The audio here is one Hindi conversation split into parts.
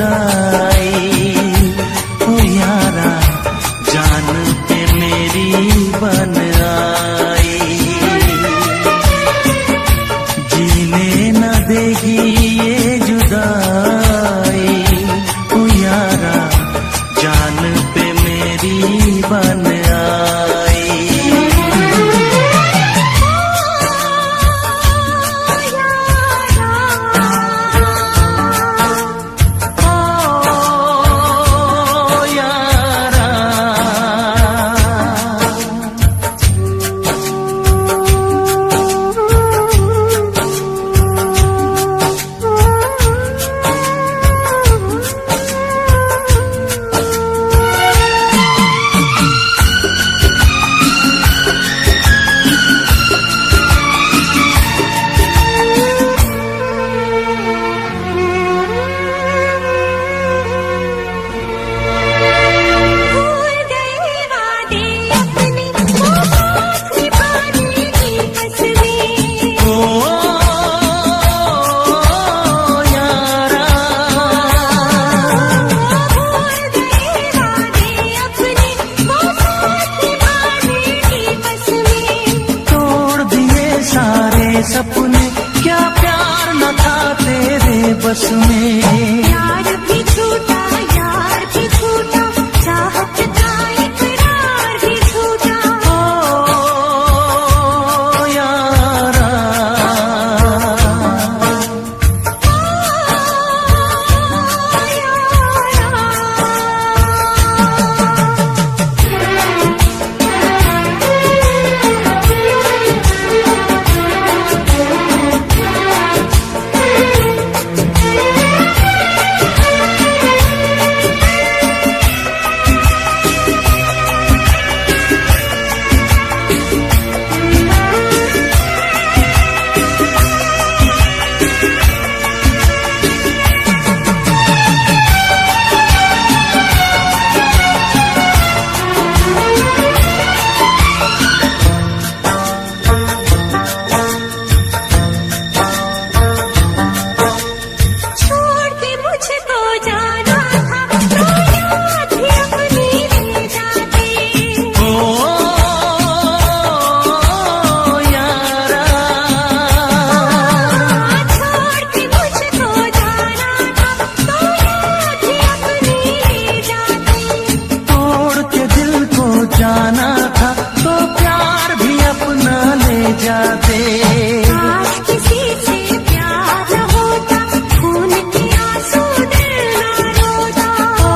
जुदाई। ओ यारा जान पे मेरी बन आई, जीने न देगी ये जुदाई। ओ यारा जान पे मेरी बन आई। सपने क्या प्यार न था तेरे बस में। यार भी छूटा, यार भी छूटा, चाहत का इकरार भी छूटा। ओ यारा जाना था तो प्यार भी अपना ले जाते। आज किसी से प्यार होता, खून के आंसू दिल ना रोता। ओ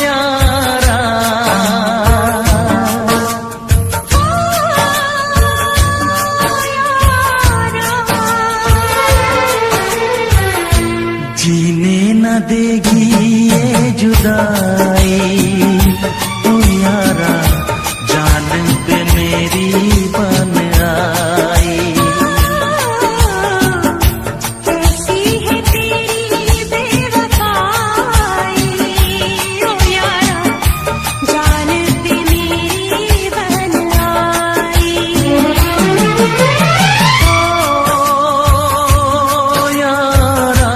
यारा जीने न देगी ये जुदाई। ओ यारा जान पे मेरी बन आई। कैसी है तेरी बेवफाई। ओ यारा जान पे मेरी बन आई। ओ यारा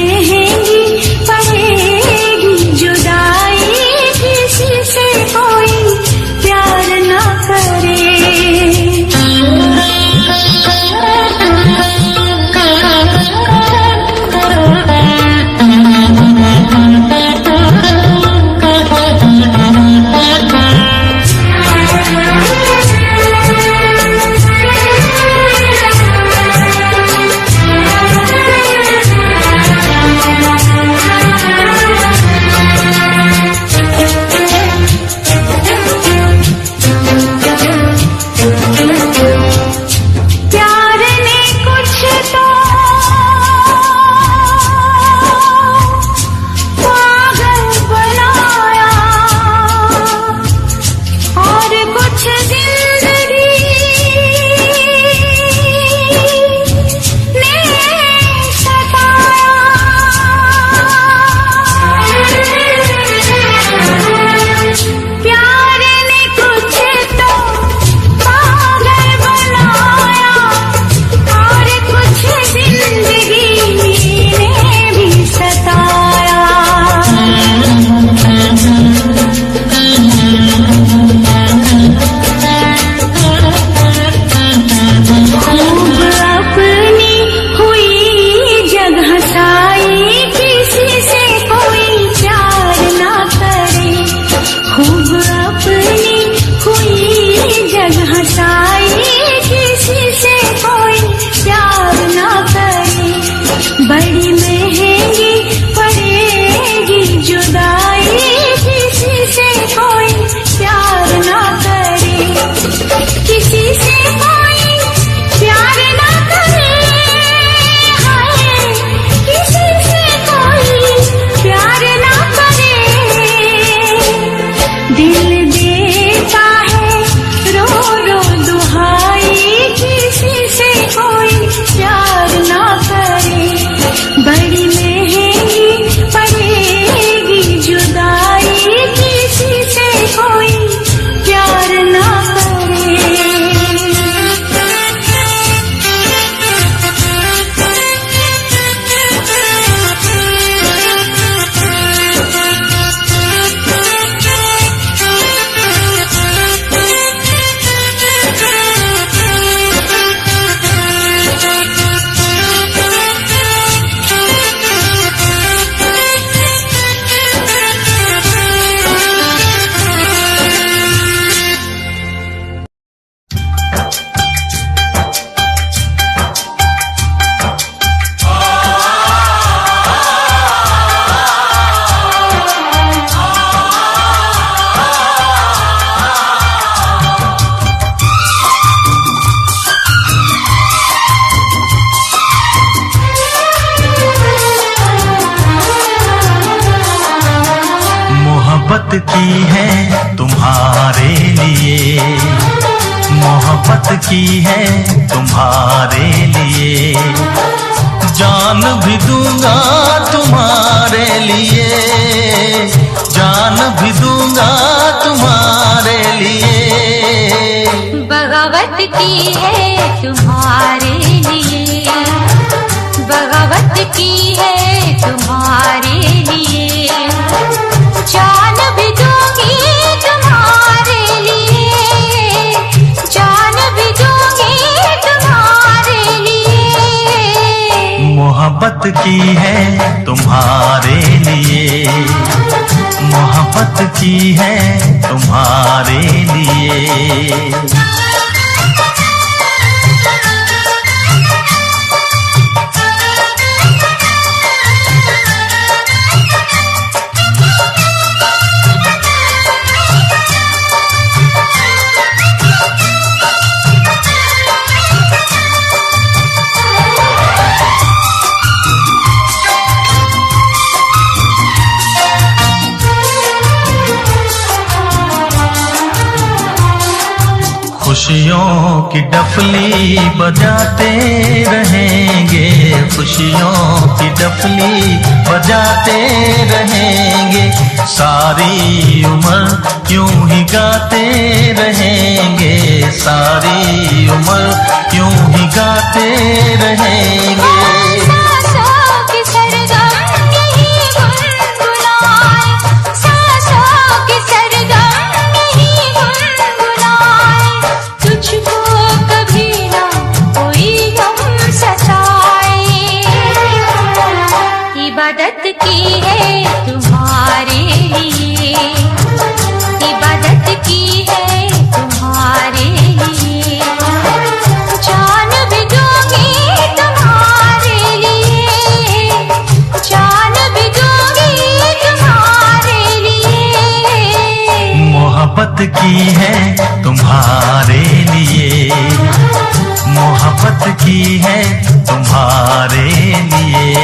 महंगी पड़ेगी जुदाई, किसी से कोई प्यार ना करे। प्यार ने कुछ तो पागल बनाया और कुछ जिंदगी ने सताया। प्यार ने कुछ तो पागल बनाया और कुछ जिंदगी ने भी सताया। खूब अपनी हुई जगह साई, किसी से कोई प्यार ना करे। खूब अपनी हुई जगह साई, किसी से कोई प्यार ना करे। बड़ी महंगी पड़ेगी जुदाई, किसी से कोई प्यार ना करे। किसी से कोई प्यार ना करे, हाय, किसी से कोई प्यार ना करे। दिल देता है रो रो दुहाई, किसी से कोई प्यार ना करे। बड़ी महंगी पड़ेगी जुदाई, किसी से कोई प्यार ना करे। मोहब्बत की है तुम्हारे लिए, मोहब्बत की है तुम्हारे लिए, जान भी दूंगा तुम्हारे लिए, जान भी दूंगा तुम्हारे लिए। बगावत की है तुम्हारे लिए, बगावत की है तुम्हारे लिए, जान भी दूंगी तुम्हारे लिए, जान भी दूंगी तुम्हारे लिए। मोहब्बत की है तुम्हारे लिए, मोहब्बत की है तुम्हारे लिए। खुशियों की डफली बजाते रहेंगे, खुशियों की डफली बजाते रहेंगे, सारी उम्र यूं ही गाते रहेंगे, सारी उम्र यूं ही गाते रहेंगे। सांसों की सरगम इबादत की है तुम्हारे लिए, इबादत की है तुम्हारे लिए, जान भी दूंगी तुम्हारे लिए, जान भी दूंगी तुम्हारे लिए। मोहब्बत की है तुम्हारे लिए, मोहब्बत की है तुम्हारे लिए।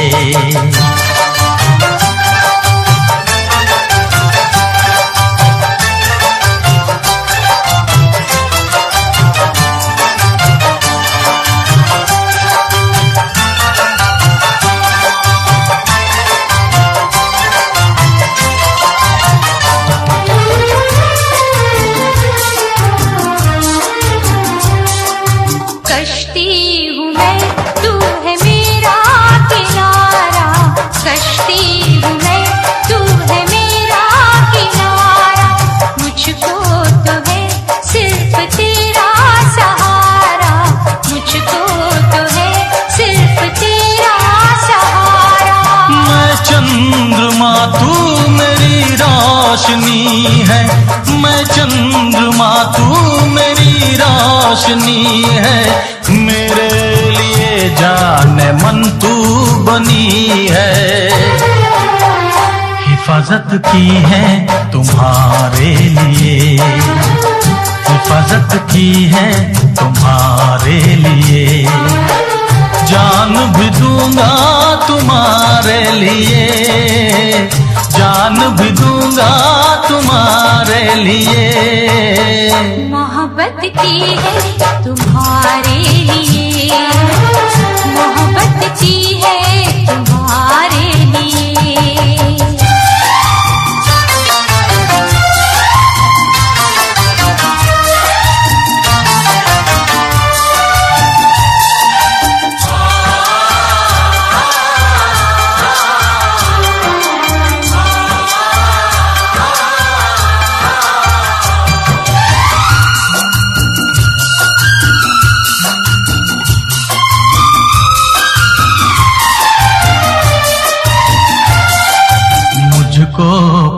कश्ती हूँ मैं, तू है मेरा किनारा, कश्ती हूँ मैं, तू है मेरा किनारा, मुझको तो है सिर्फ तेरा सहारा, मुझको तो है सिर्फ तेरा सहारा। मैं चंद्रमा तू मेरी रोशनी है, मैं चंद्रमा तू मेरी रोशनी है, मेरे लिए जाने मन तू बनी है। हिफाजत की है तुम्हारे लिए, हिफाजत की है तुम्हारे लिए, जान भी दूंगा तुम्हारे लिए, जान भी दूंगा तुम्हारे लिए। मोहब्बत की है तुम्हारे लिए, मोहब्बत की है तुम्हारे लिए। मुझको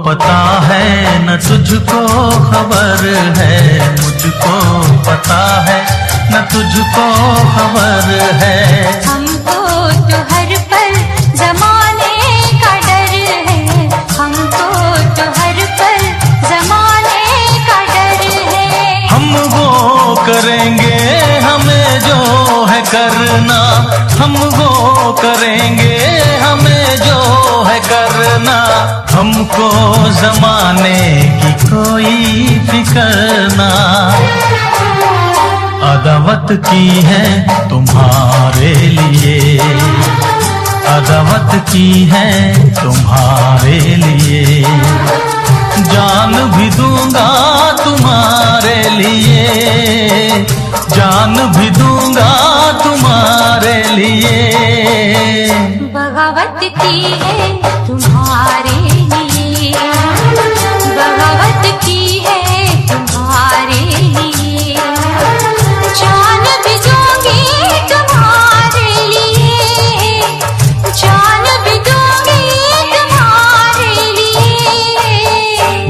पता है न तुझको खबर है, मुझको पता है न तुझको खबर है, हमको तो हर पल जमाने का डर है, हमको तो हर पल जमाने का डर है। हम वो करेंगे हमें जो है करना, हम वो करेंगे हमें जो है करना, हमको जमाने की कोई फिक्र ना। अदावत की है तुम्हारे लिए, अदावत की है तुम्हारे लिए, जान भी दूंगा तुम्हारे लिए, जान भी दूंगा तुम्हारे लिए। बगावत की है तुम्हारे लिए, बगावत की है तुम्हारे लिए, जान भी दूंगी तुम्हारे लिए, जान भी दूंगी तुम्हारे लिए।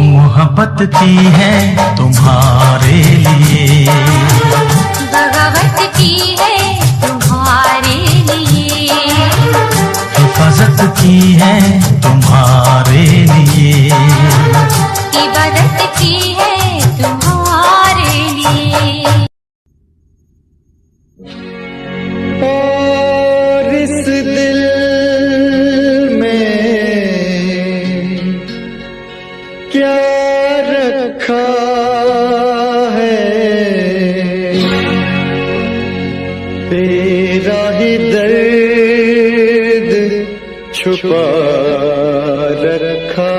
मोहब्बत की है तुम्हारे लिए, बगावत की है तुम्हारे लिए, हिफाजत की है तुम्हारे लिए, इबादत की है तुम्हारे लिए। और इस दिल में क्या रखा है, तेरा ही दर्द छुपा रखा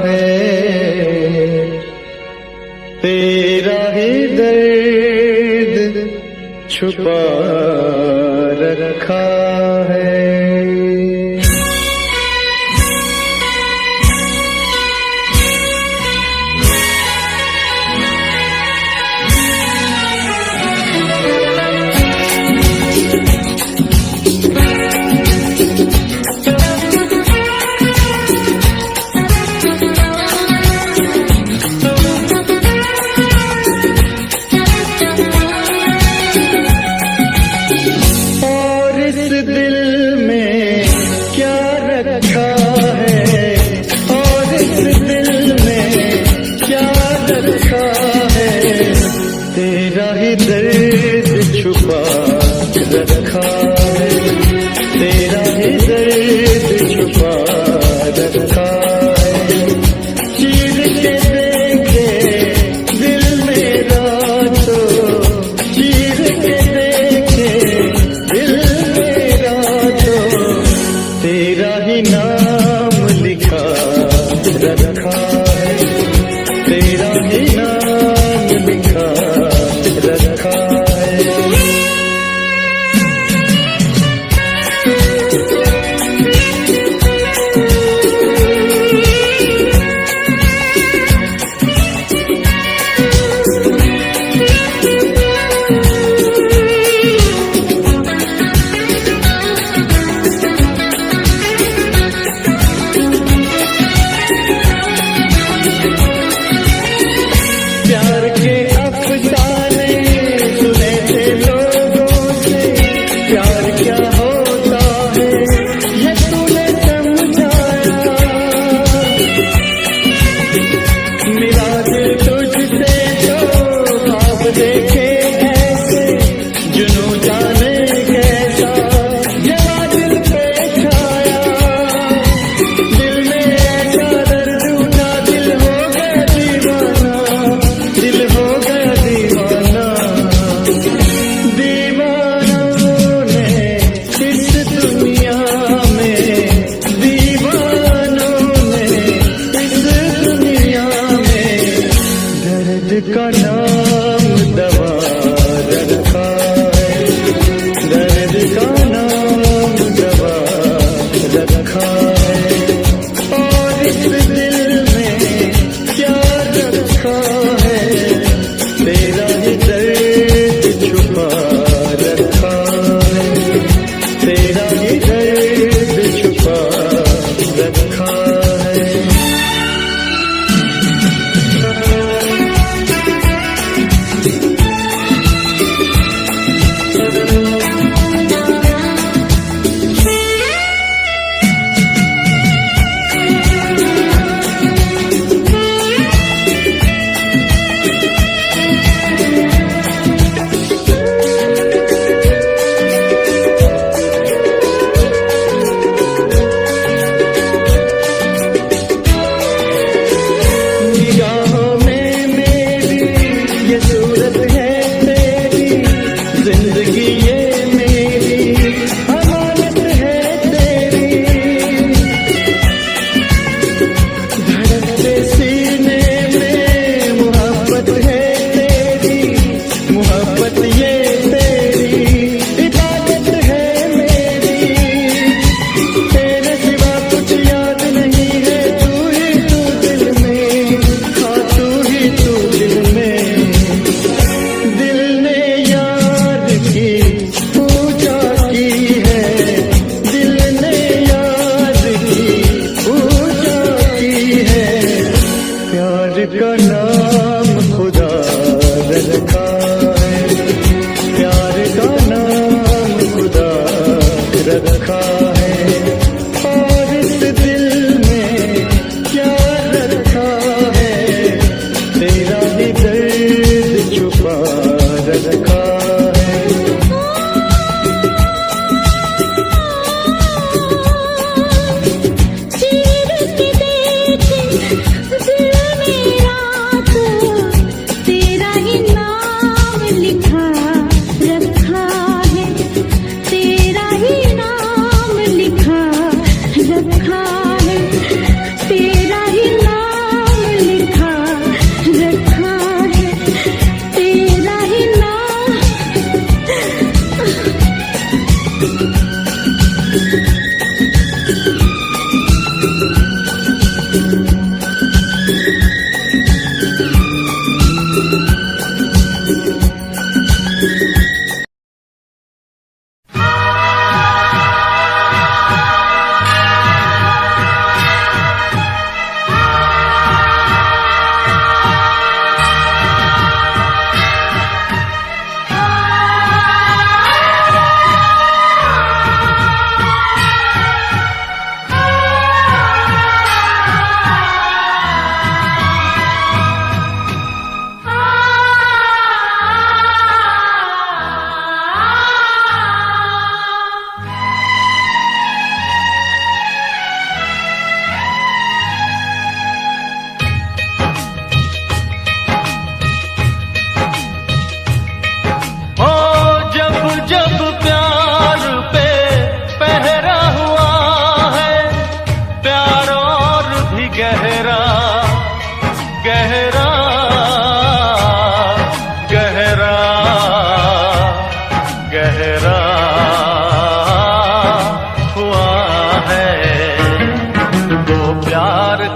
है, तेरा ही दर्द छुपा रखा है। रखा है, तेरा ही नाम लिखा रखा है।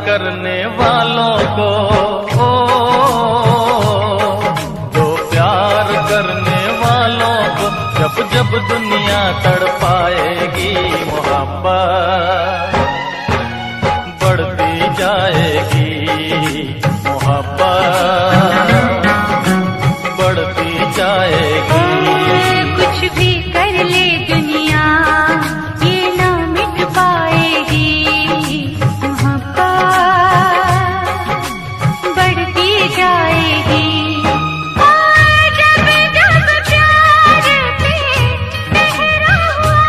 करने वालों को दो प्यार करने वालों को जब जब दुनिया तड़पाएगी मोहब्बत बढ़ती जाएगी मोहब्बत बढ़ती जाएगी। कुछ भी कर ले दुनिया ये ना मिट पाएगी मोहब्बत बढ़ती जाएगी। जब जब प्यार पे पहरा हुआ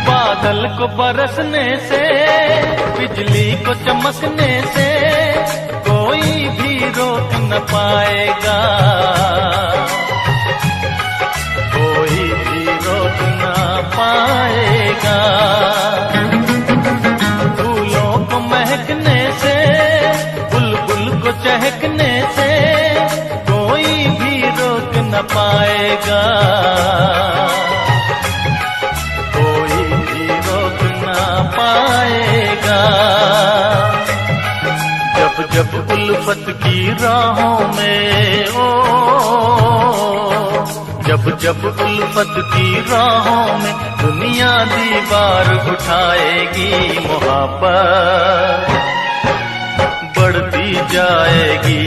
बादल को बरसने से बिजली को चमकने से कोई भी रोक न पाएगा कोई भी रोक न पाएगा। फूलों को महकने से बुलबुल को चहकने से कोई भी रोक न पाएगा पाएगा। जब जब उल्फत की राहों में जब जब उल्फत की राहों में दुनिया दीवार उठाएगी मोहब्बत बढ़ती जाएगी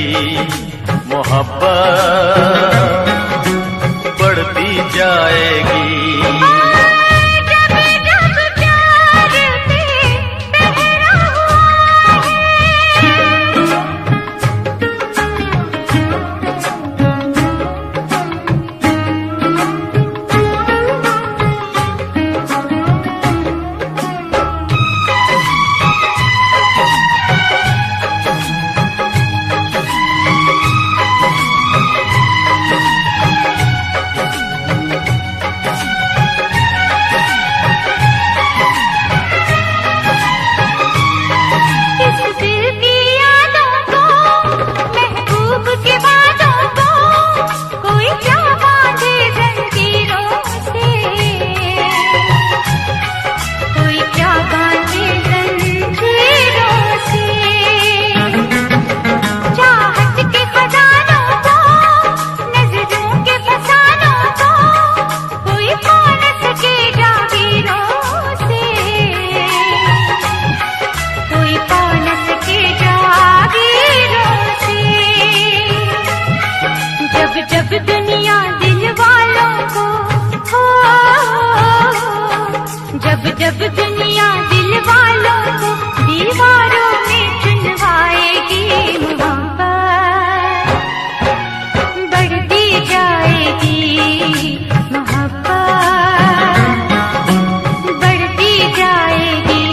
मोहब्बत बढ़ती जाएगी। जब दुनिया दिल वालों को जब जब दुनिया दिल वालों को दीवारों में चुनवाएगी मोहब्बत बढ़ती जाएगी मोहब्बत बढ़ती जाएगी।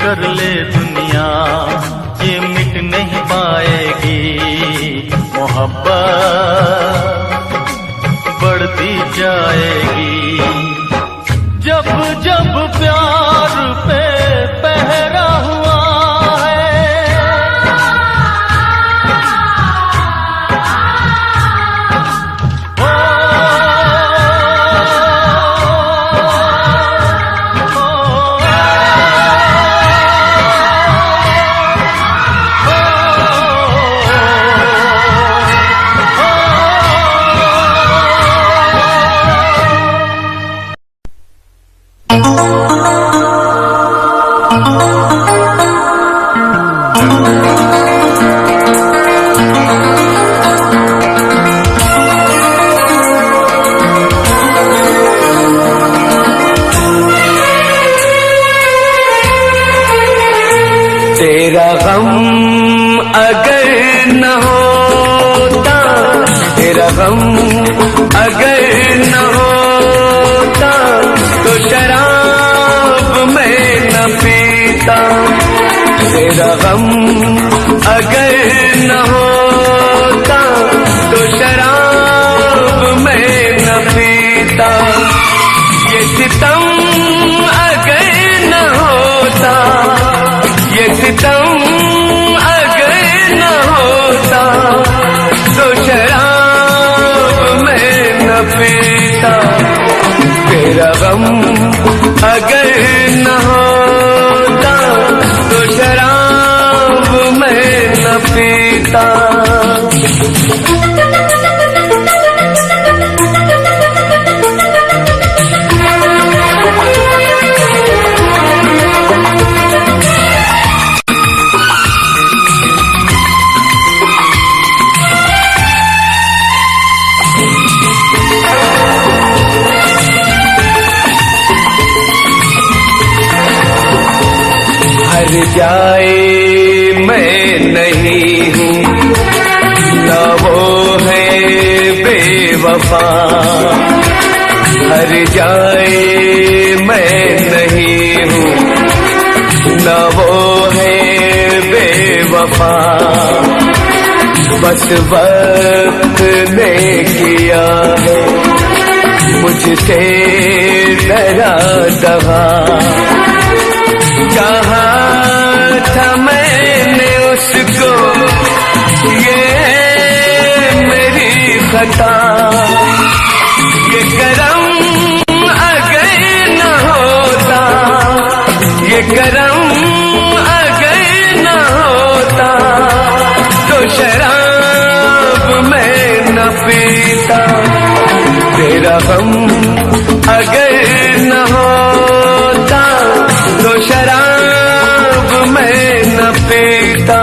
कर ले दुनिया ये मिट नहीं पाएगी मोहब्बत बढ़ती जाएगी। जब जब प्यार पे पहरा हुआ तेरा गम अगर न होता, तेरा गम अगर न होता, तो शराब मैं न पीता। तेरा गम अगर न होता, तो शराब मैं न पीता। ये सितम अगर न होता, ये सितम अगर न होता, तो शराब मैं न पीता। तेरा गम अगर न होता, तो शराब मैं न पीता। हर जाए मैं नहीं हूँ, न वो है बेवफा। हर जाए मैं नहीं हूँ, न वो है बेवफा। बस वक्त ने किया है मुझसे डरा दगा। कहा था मैंने उसको, ये मेरी खता। ये करम अगर न होता, ये करम अगर न होता, तो शराब मैं न पीता। तेरा गम अगर न होता, तो शराब मैं न पीता।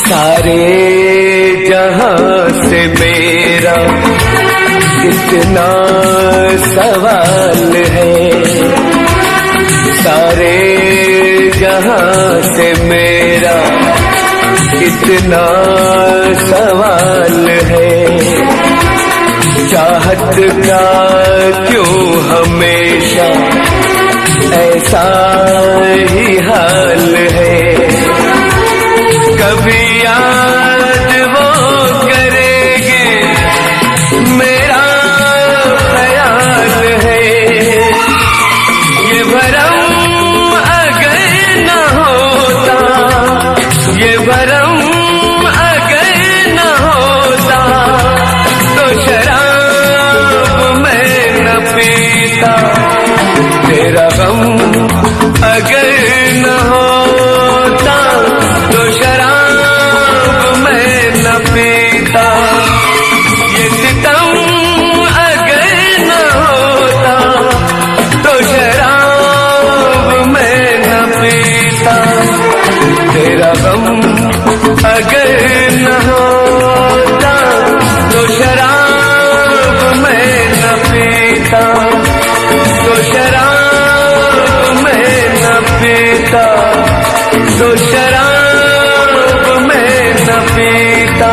सारे जहां से मेरा इतना सवाल है। सारे जहां से मेरा इतना सवाल है। चाहत का क्यों हमेशा ऐसा ही हाल है। कभी याद वो करेंगे मेरा ख्याल है। ये भरम अगर न होता, ये भरम अगर न होता, तो शराब मैं न पीता। तेरा गम अगर न होता, तो शराब मैं न पीता। ये सितम अगर न होता, तो शराब मैं न पीता। तेरा गम अगर न होता, तो शराब मैं न पीता। तो शराब मैं न पीता। तो शराब मैं न पीता।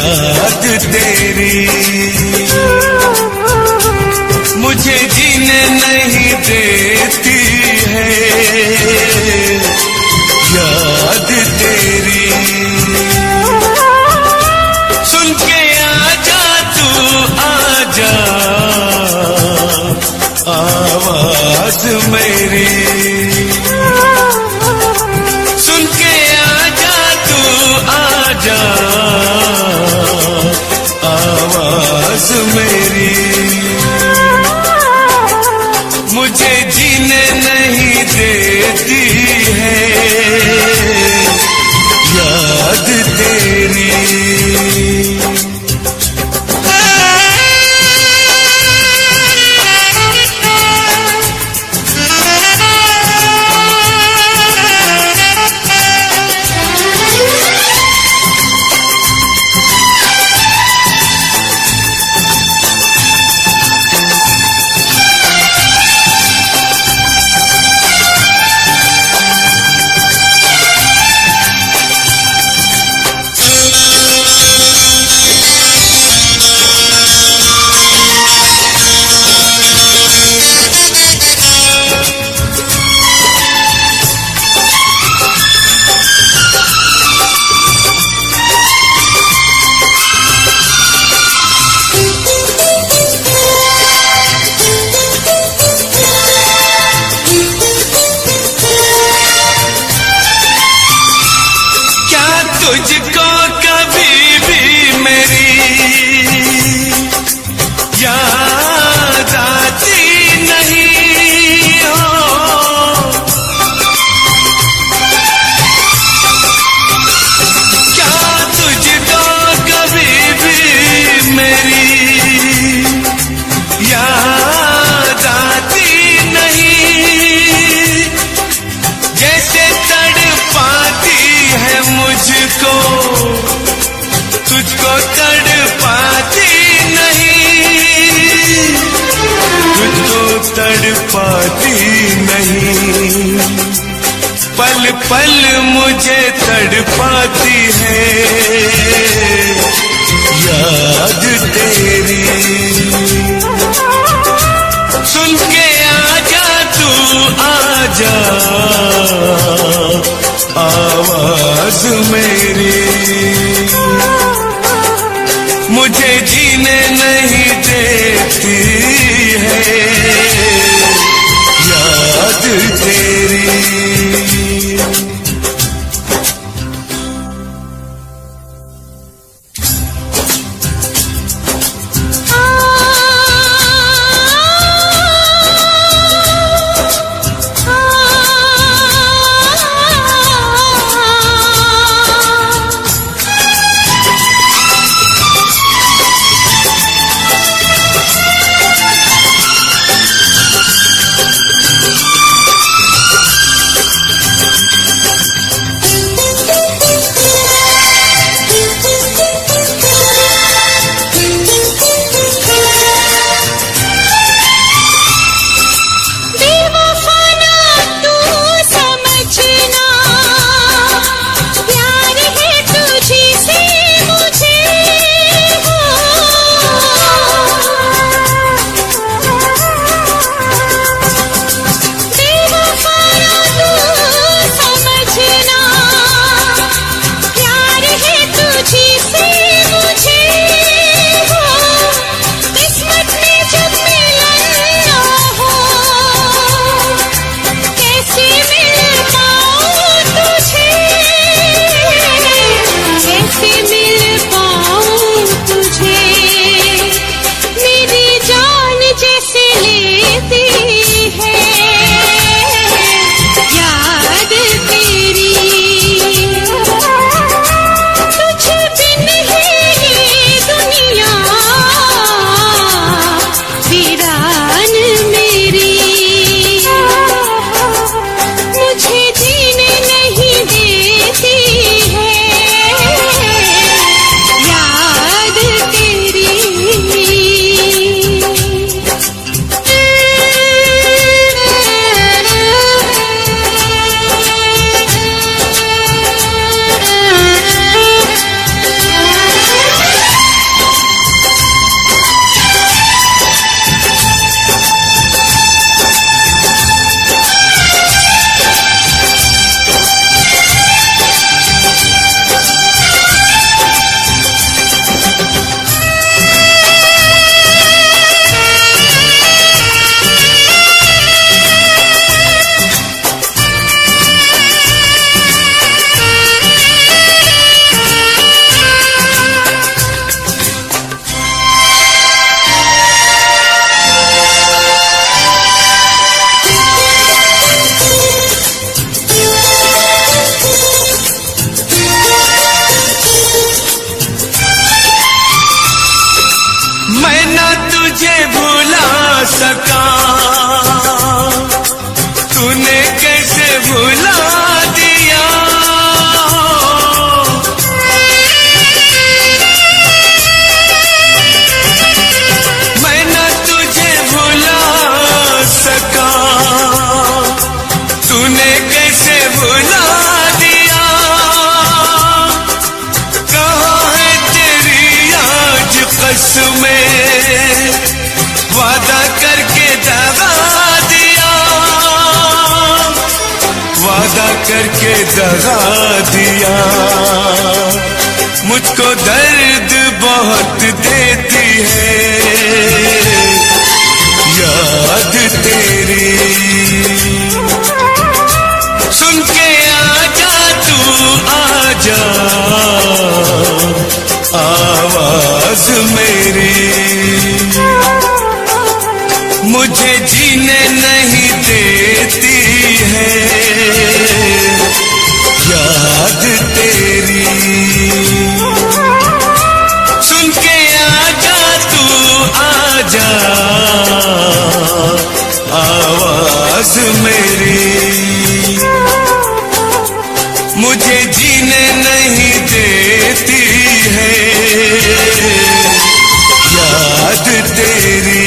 याद तेरी मुझे जीने नहीं देती है, याद तेरी सुन के आजा तू आजा, आवाज मेरी सुन के आजा तू आजा, आवाज मेरी मुझे जीने नहीं देती है, याद तेरी। तुझको कभी भी मेरी याद आती नहीं हो, क्या तुझको कभी भी मेरी याद आती नहीं, जैसे तड़पाती है मुझको तुझको तड़पाती नहीं, तुझको तड़पाती नहीं, पल पल मुझे तड़पाती है, याद तेरी सुन के आजा तू आजा, आवाज मेरी मुझे जीने नहीं देती है, याद तेरी। तुझे भुला सका, तूने कैसे भुला दिया। मैं न तुझे भुला सका, तूने कैसे भुला दिया। कहाँ है तेरी आज कसमें, वादा करके दगा दिया, वादा करके दगा दिया। मुझको दर्द बहुत देती है याद तेरी। सुन के आजा तू आजा आवाज मेरी, मुझे जीने नहीं देती है याद तेरी। सुन के आजा तू आजा आवाज मेरी, मुझे जीने नहीं देती है याद तेरी।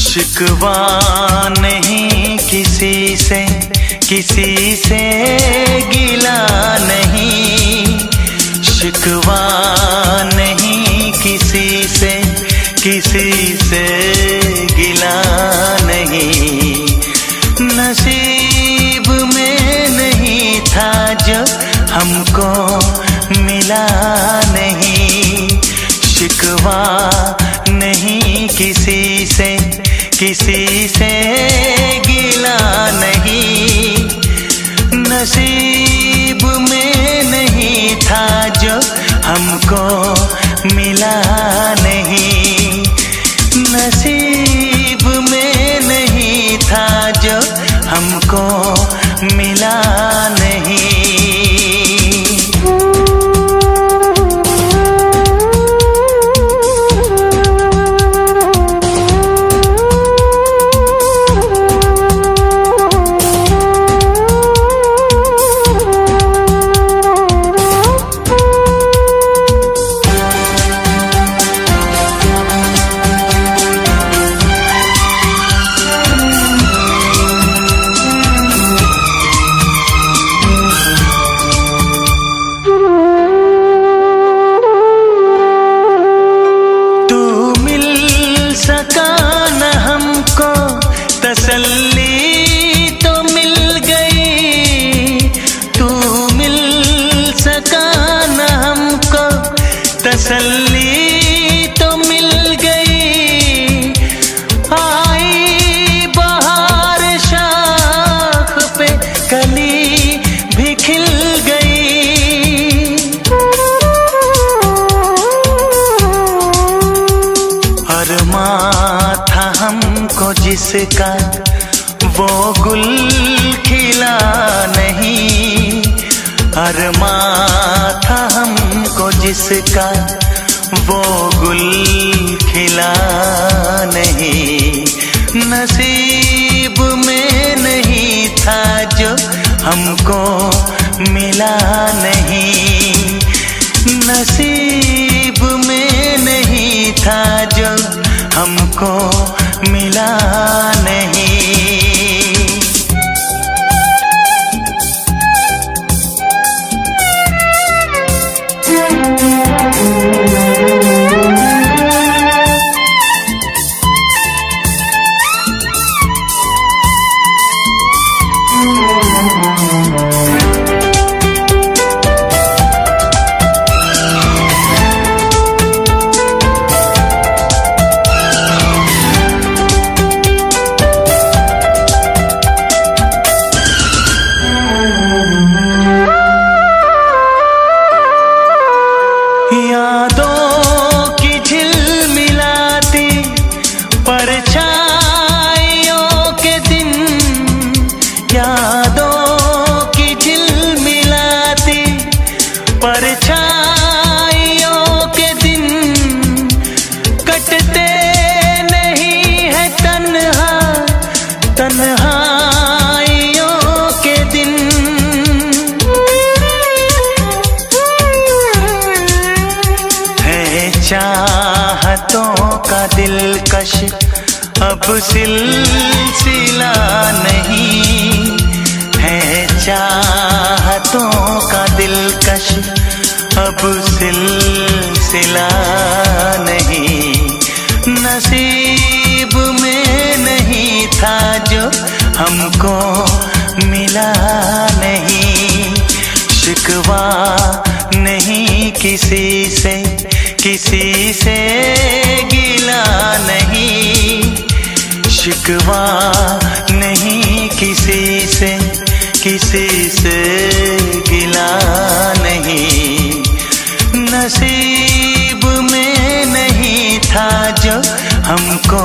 शिकवा नहीं किसी से, किसी से गिला नहीं। शिकवा नहीं किसी से, किसी से गिला नहीं। नसीब में नहीं था जो हमको मिला नहीं। शिकवा नहीं किसी से, किसी से गिला नहीं। नसीब में नहीं था जो हमको मिला नहीं। नसीब में नहीं था जो हमको मिला नहीं। तसल्ली तो मिल गई, तू मिल सका न हमको। तसल्ली तो मिल गई। आई बहार शाख पे कली भी खिल गई। अरमां था हमको जिसका वो गुल खिला नहीं। अरमां था हमको जिसका वो गुल खिला नहीं। नसीब में नहीं था जो हमको मिला नहीं। नसीब में नहीं था हमको मिला नहीं। यादों की झिलमिलाती परछाइयों के दिन, यादों की झिलमिलाती परछाइयों के दिन कटते नहीं है तन्हा तन्हाइयों के दिन। चाहतों का दिलकश अब सिलसिला नहीं है, चाहतों का दिलकश अब सिलसिला नहीं। नसीब में नहीं था जो हमको मिला नहीं। शिकवा नहीं किसी से गिला नहीं। शिकवा नहीं किसी से गिला नहीं। नसीब में नहीं था जो हमको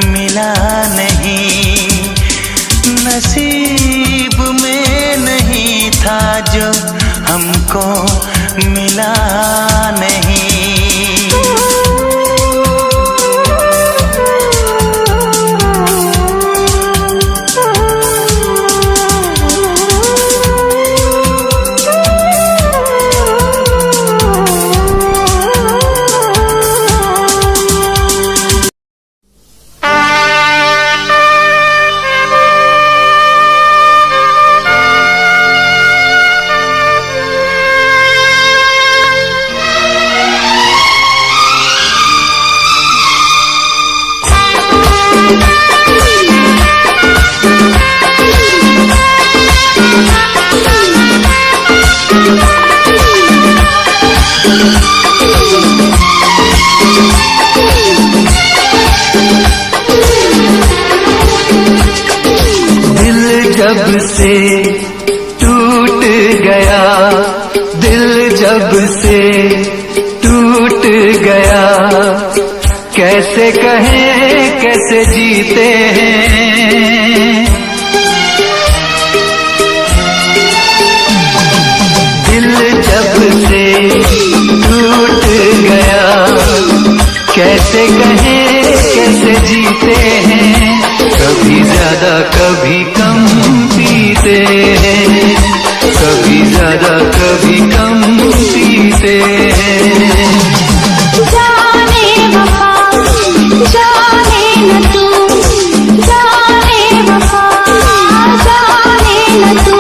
मिला नहीं। नसीब में नहीं था जो हमको मिला नहीं। जब से टूट गया, दिल जब से टूट गया, कैसे कहें कैसे जीते हैं। दिल जब से टूट गया, कैसे कहें कैसे जीते हैं। कभी ज्यादा कभी कम पीते हैं, कभी ज्यादा कभी कम पीते हैं। जाने वफा जाने न तू, जाने वफा जाने न तू,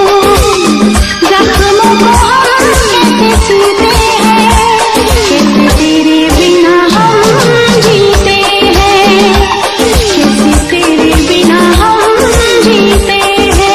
जख्मों को हम कैसे सीते हैं, कैसे तेरे बिना हम जीते हैं, कैसे तेरे बिना हम जीते हैं।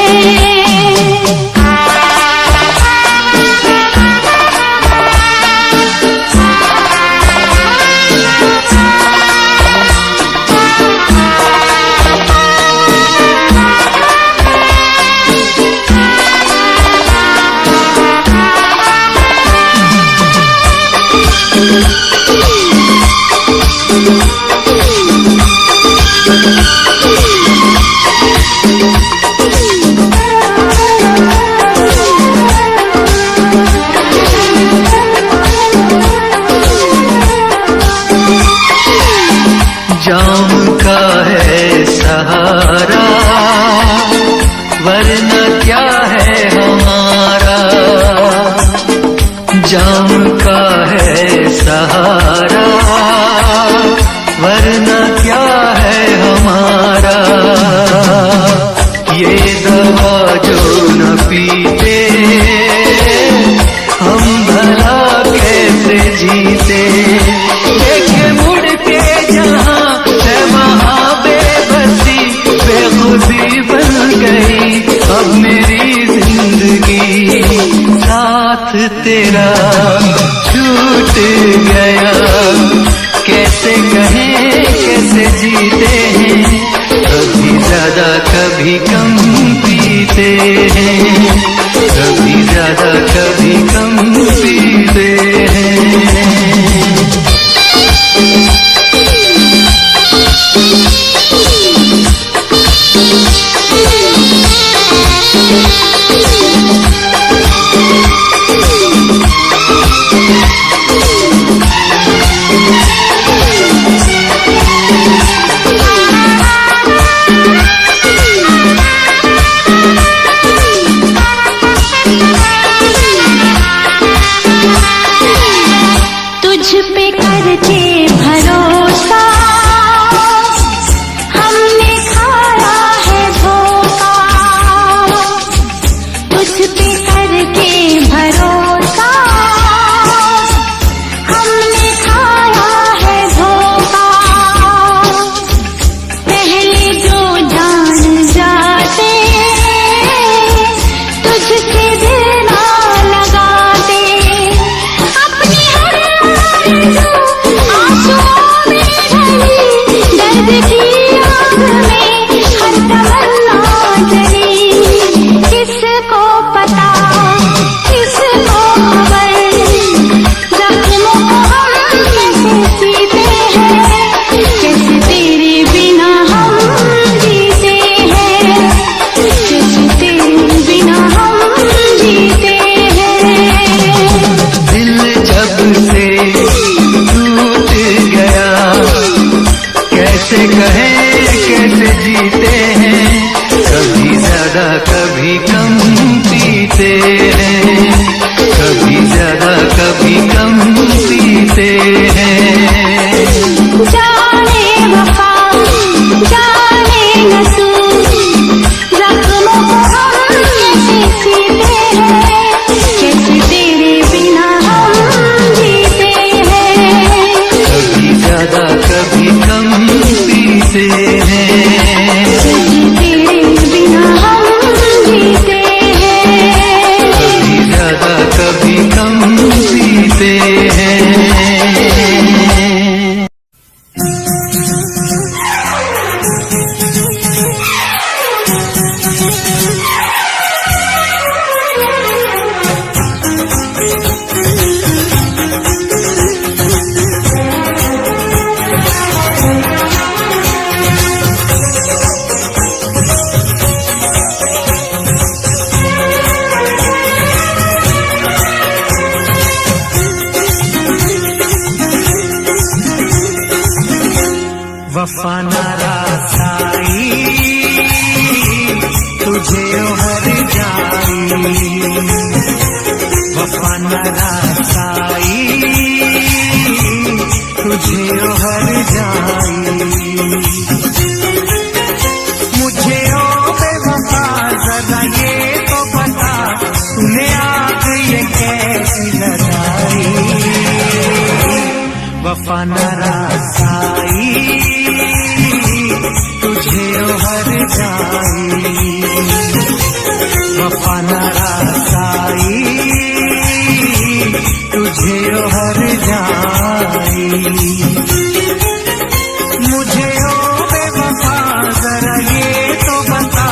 जाम का है सहारा, वरना क्या है हमारा। जाम का है सहारा, जीते। देखे मुड़ के जहाँ है वहाँ बेबसी बेखुदी बन गई अब मेरी जिंदगी। साथ तेरा छूट गया कैसे कहें कैसे जीते हैं। कभी ज्यादा कभी कम पीते हैं, कभी ज्यादा कभी कम पीते हैं। तुझ पे करके भरोसा हमने खाया है धोखा। तुझ पे करके भरोसा हमने खाया है धोखा। पहले जो जान जाते तुझसे दिल ना लगाते। अपनी हर आंसुओं में ढली दर्द की आग में हर तमन्ना जली। किसको पता किसको खबर जख्मों को हम कैसे सीते हैं। कैसे तेरे बिना हम जीते हैं, कैसे तेरे बिना हम जीते हैं। दिल जब से टूट गया कैसे कहें कैसे जीते हैं। कभी ज्यादा कभी कम पीते हैं, कभी ज्यादा कभी कम पीते हैं। जाने वफा जाने नसूर जख्मों को हम कैसे सीते हैं। कैसे तेरे बिना हम जीते हैं। कभी ज्यादा कभी कम पीते हैं। कैसे तेरे बिना हम जीते हैं। कभी ज्यादा कभी कम पीते हैं। वफा नारा साई तुझे हर जाई। वफा नारा साई तुझे हर जाई। मुझे ओ बेवफा जरा ये तो बता तूने आग ये कैसी लगाई। वफा नारा साई तुझे हर जाई। वफा नारा साई तुझे हर जाई। मुझे ओ बेवफा जरा ये तो बता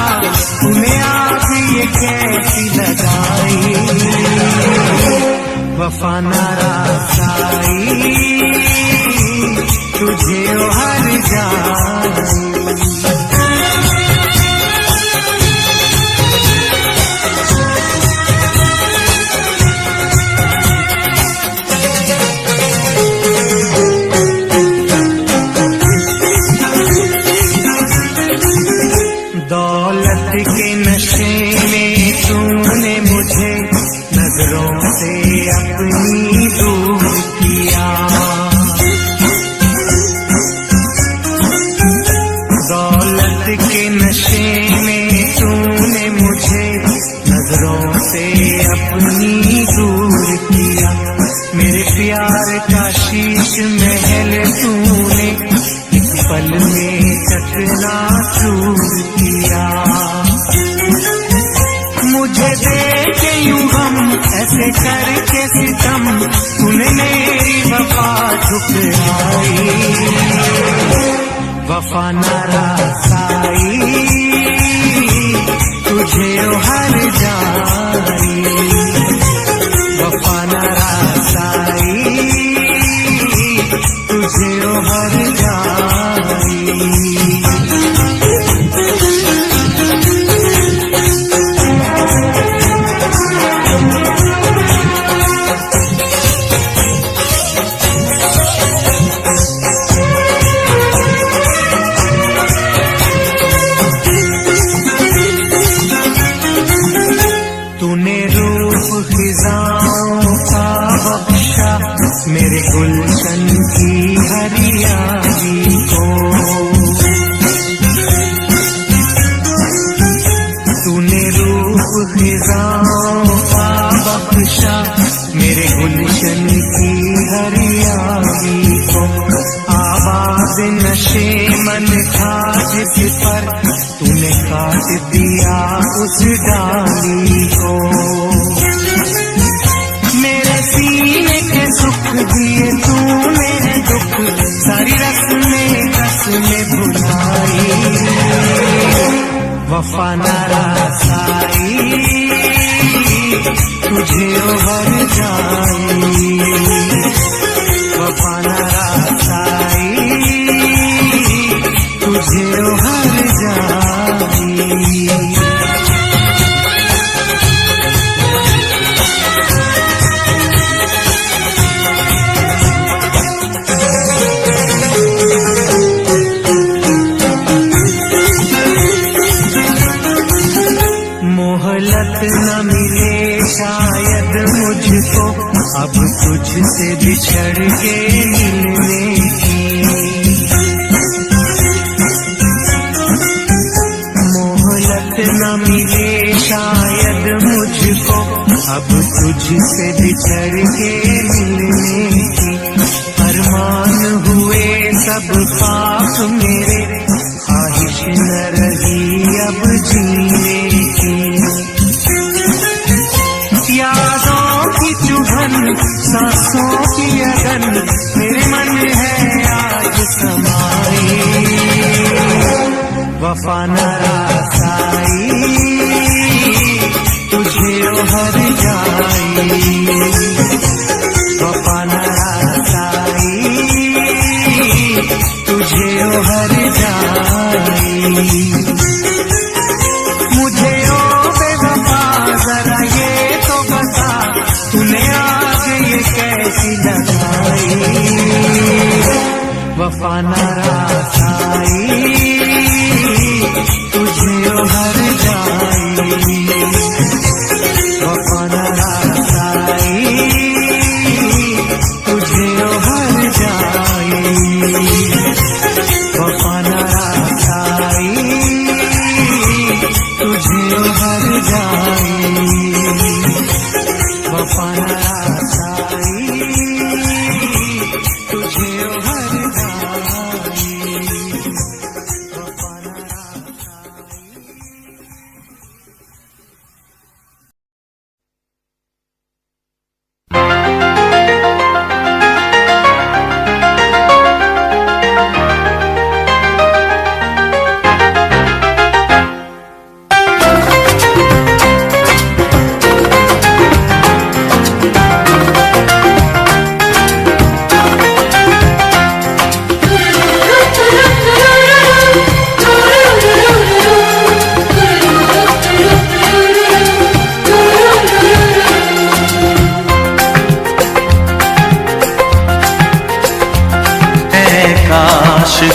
तूने आग ये कैसी लगाई। वफा नारा साई तुझे हर जाई। दौलत के नशे में तूने मुझे नजरों से अपनी का शीश महल तूने एक पल में चकनाचूर किया। मुझे देखे यूं गम ऐसे करके सितम, तूने मेरी वफा ठुकराई। वफा न रसाई तुझे हर जाई, वफा न रसाई तुझे हर जाई। मेरे गुलशन की हरियाली को तूने रूप खिजाओं का बख्शा, मेरे गुलशन की हरियाली को। आवाज नशे मन था जिस पर, तूने काट दिया उस डाली को। मेरे सीने के सुख दिए तूने दुख, सारी रस्में कसमें भुलाई। वफा न रसाई तुझे हर जाई, वफा न रसाई तुझे हर जाई। मोहलत न मिले शायद मुझको अब तुझसे बिछड़ के मिलने की। मोहलत न मिले शायद मुझको अब तुझसे बिछड़ के मिलने की। अरमान हुए सब पाप मेरे, ख्वाहिश न रही अब जीने की। यादों की चुभन सांसों की अगन, मेरे मन है आज समाई। वफा न रसाई तुझे हर जाई, वफा न रसाई तुझे हर जाई। मुझे ओ बेवफा जरा ये तो बता, तूने आग ये कैसी लगाई। वफा न रसाई तुझे हर जाई, वफा न रसाई तुझे हर जाई, वफा न रसाई तुझे हर जाई, वफा न रसाई तुझे हर जाई, वफा न रसाई।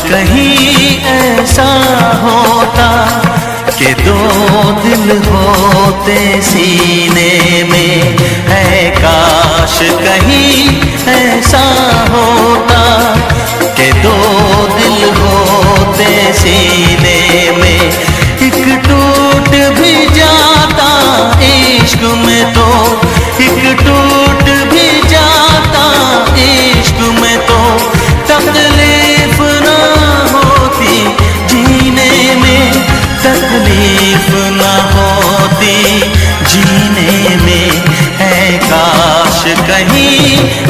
कहीं ऐसा होता कि दो दिल होते सीने में, है काश कहीं ऐसा होता कि दो दिल होते सीने में। एक टूट भी जाता इश्क में तो, एक टूट भी जाता इश्क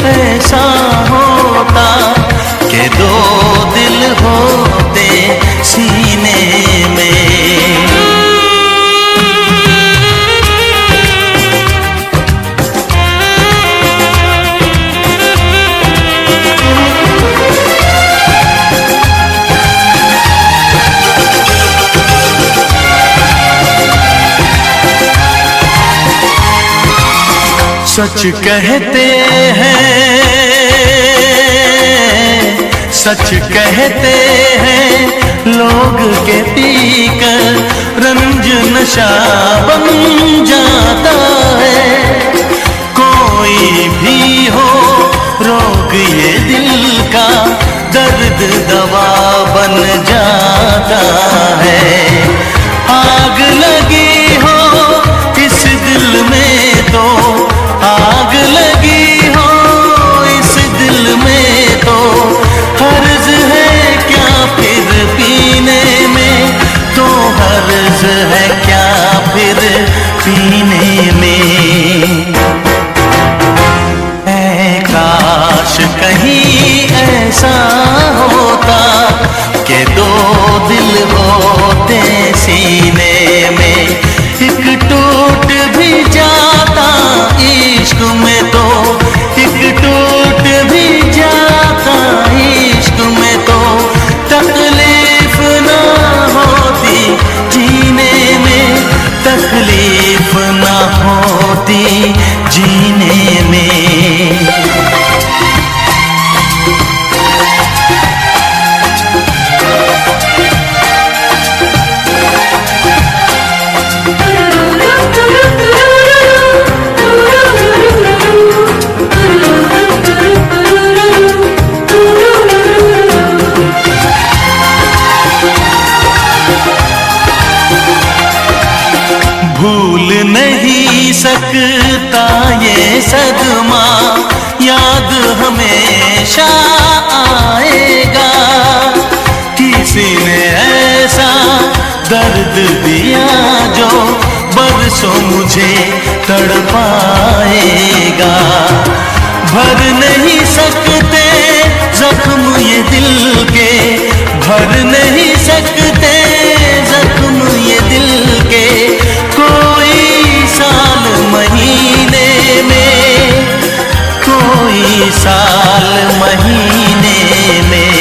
ऐसा होता कि दो दिल होते सीने में। सच कहते हैं, सच कहते हैं लोग के पीकर रंज नशा बन जाता है। कोई भी हो रोग ये दिल का दर्द दवा बन जाता है। आग लगी हो इस दिल में तो आग लगी हो इस दिल में तो हर्ज है क्या फिर पीने में, तो हर्ज है क्या फिर पीने में। ऐ काश कहीं ऐसा होता कि दो दिल होते सीने में। एक टूट भी जाता इश्क में तो, एक टूट भी जाता इश्क में तो तकलीफ ना होती जीने में, तकलीफ ना होती जीने में। भूल नहीं सकता ये सदमा, याद हमेशा आएगा। किसी ने ऐसा दर्द दिया जो बरसों मुझे तड़पाएगा। भर नहीं सकते जख्म ये दिल के, भर नहीं सकते जख्म ये दिल के। कोई साल महीने में, कोई साल महीने में।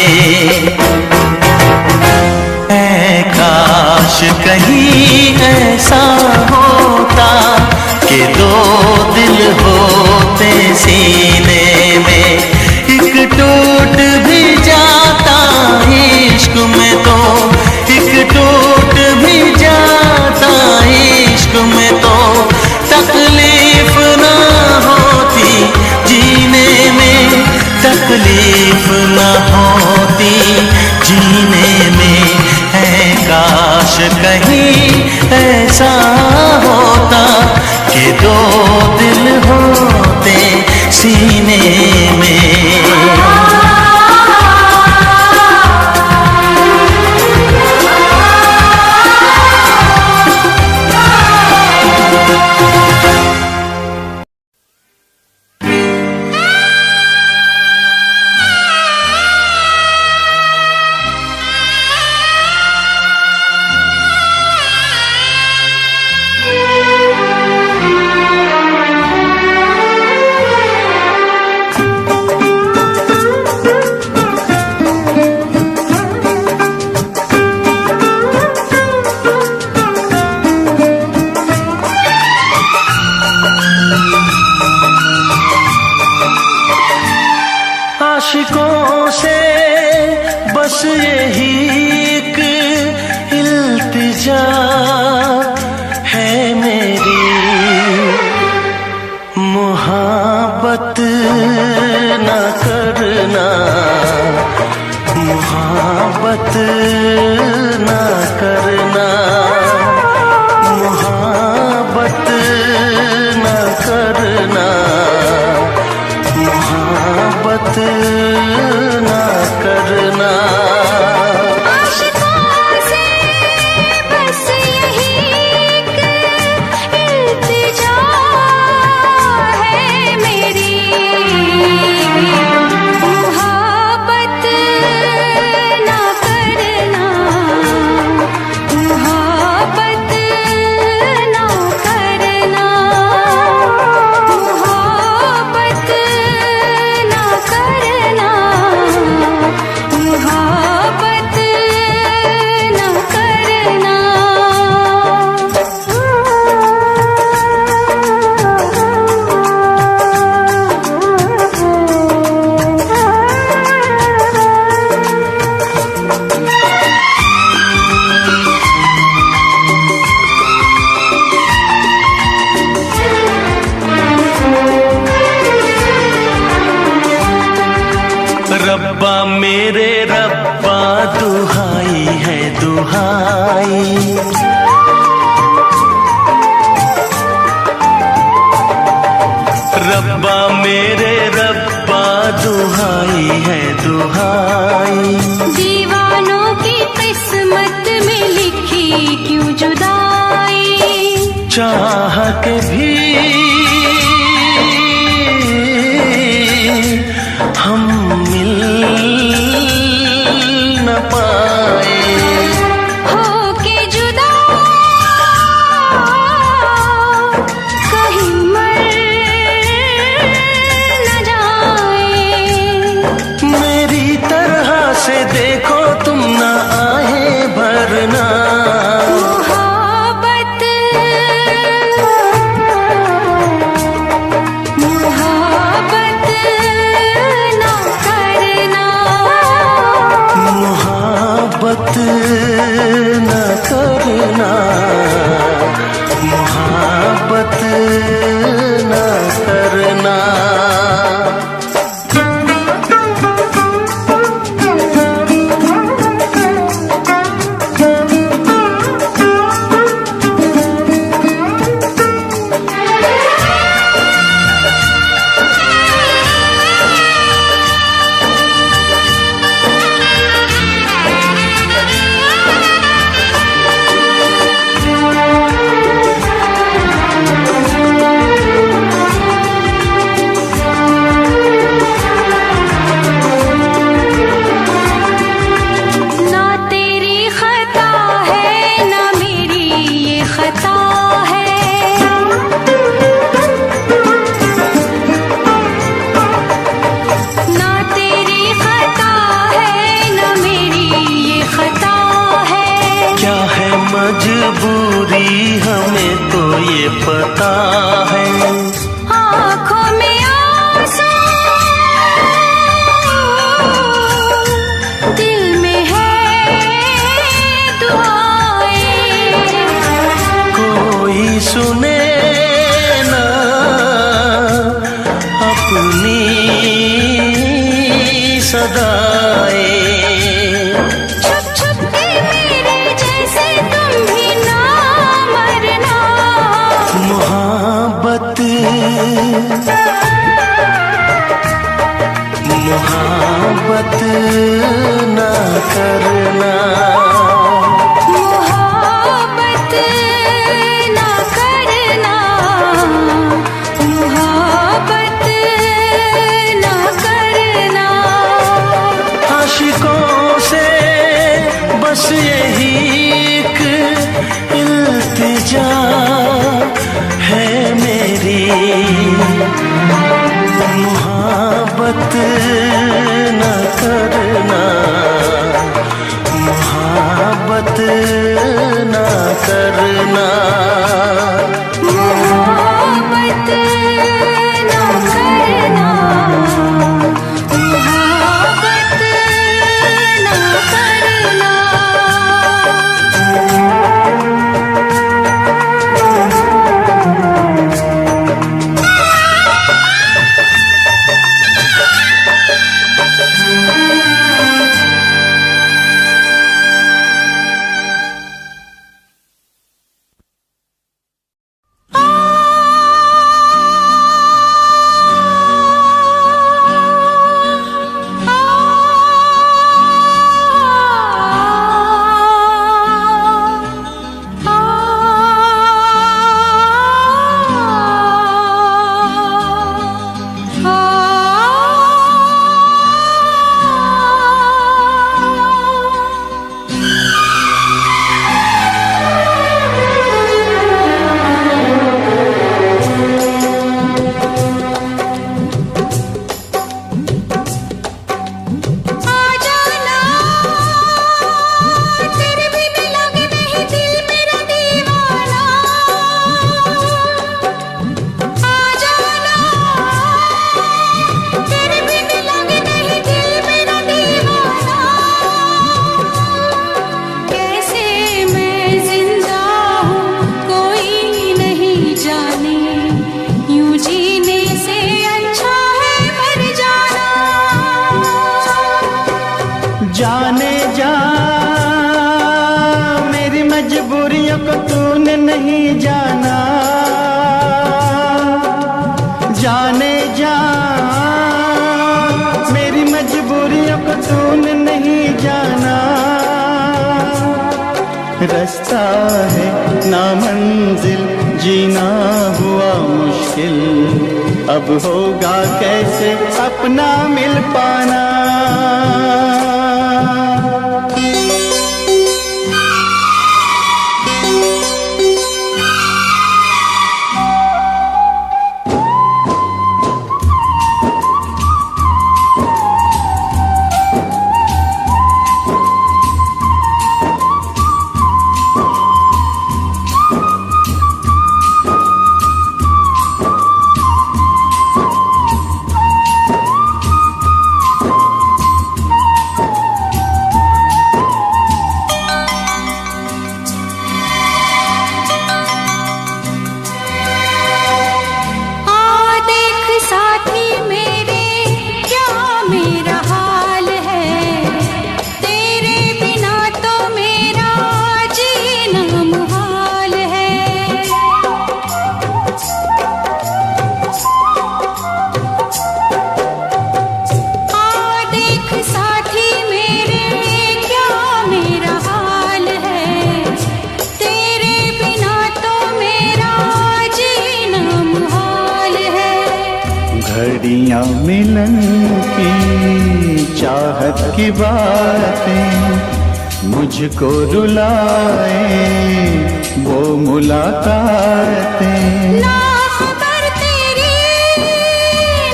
ऐ काश कहीं ऐसा होता कि दो दिल होते सीने में। एक टूट भी जाता इश्क में तो, एक टूट भी जाता इश्क में तो तकलीफ ना होती जीने में, तकलीफ ना होती जीने में। है काश कहीं ऐसा होता कि दो दिल होते सीने में। आशिकों से बस यही एक इल्तिजा है मेरी, मुहाब्बत न करना, मुहाब्बत न करना, मुहाब्बत न करना, मोहब्बत ना करना। आशिकों से बस यही एक इल्तिजा है मेरी, रब्बा मेरे रब्बा दुहाई है दुहाई, रब्बा मेरे रब्बा दुहाई है दुहाई। दीवानों की किस्मत में लिखी क्यों जुदाई, चाह के भी हम मिल न पाए, होके जुदा कहीं मर न जाए। मेरी तरह से देखो तुम ना आहे भरना, मोहब्बत मोहब्बत ना करना, मोहब्बत न करना, मोहब्बत न करना। ना तेरी खता है ना मेरी ये खता है, ना तेरी खता है ना मेरी ये खता है। क्या है मजबूरी हमें तो ये पता है, आँखों में आंसू दिल में है दुआएं, कोई सुने ना अपनी सदाएं। छुप छुप के मेरे जैसे तुम भी ना मरना, मोहब्बत मोहब्बत ना करना, मोहब्बत ना करना, मोहब्बत ना करना। आशिकों से बस यही एक इल्तिजा है मेरी, मोहब्बत न करना, मोहब्बत न करना। मोहब्बत ना करना, मोहब्बत ना करना। जाने जा मेरी मजबूरियों को तूने नहीं जाना, जाने जा मेरी मजबूरियों को तूने नहीं जाना। रास्ता है नामंजिल जीना हुआ मुश्किल, अब होगा कैसे अपना मिल पाना। घड़ियां मिलन की चाहत की बातें मुझको रुलाए, वो मुलाकातें। ना खबर तेरी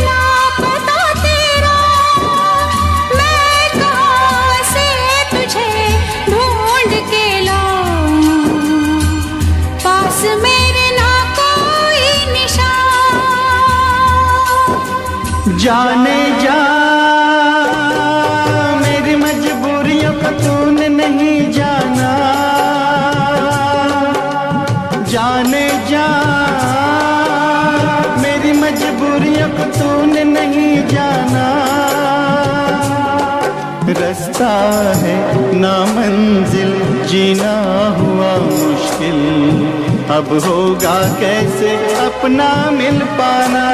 ना पता तेरा, मैं कहाँ से तुझे ढूंढ के लाऊं, पास मेरे ना कोई निशान। जाने जा मेरी मजबूरियों को तूने नहीं जाना, जाने जा मेरी मजबूरियों को तूने नहीं जाना। रास्ता है नामंजिल जीना हुआ मुश्किल, अब होगा कैसे अपना मिल पाना।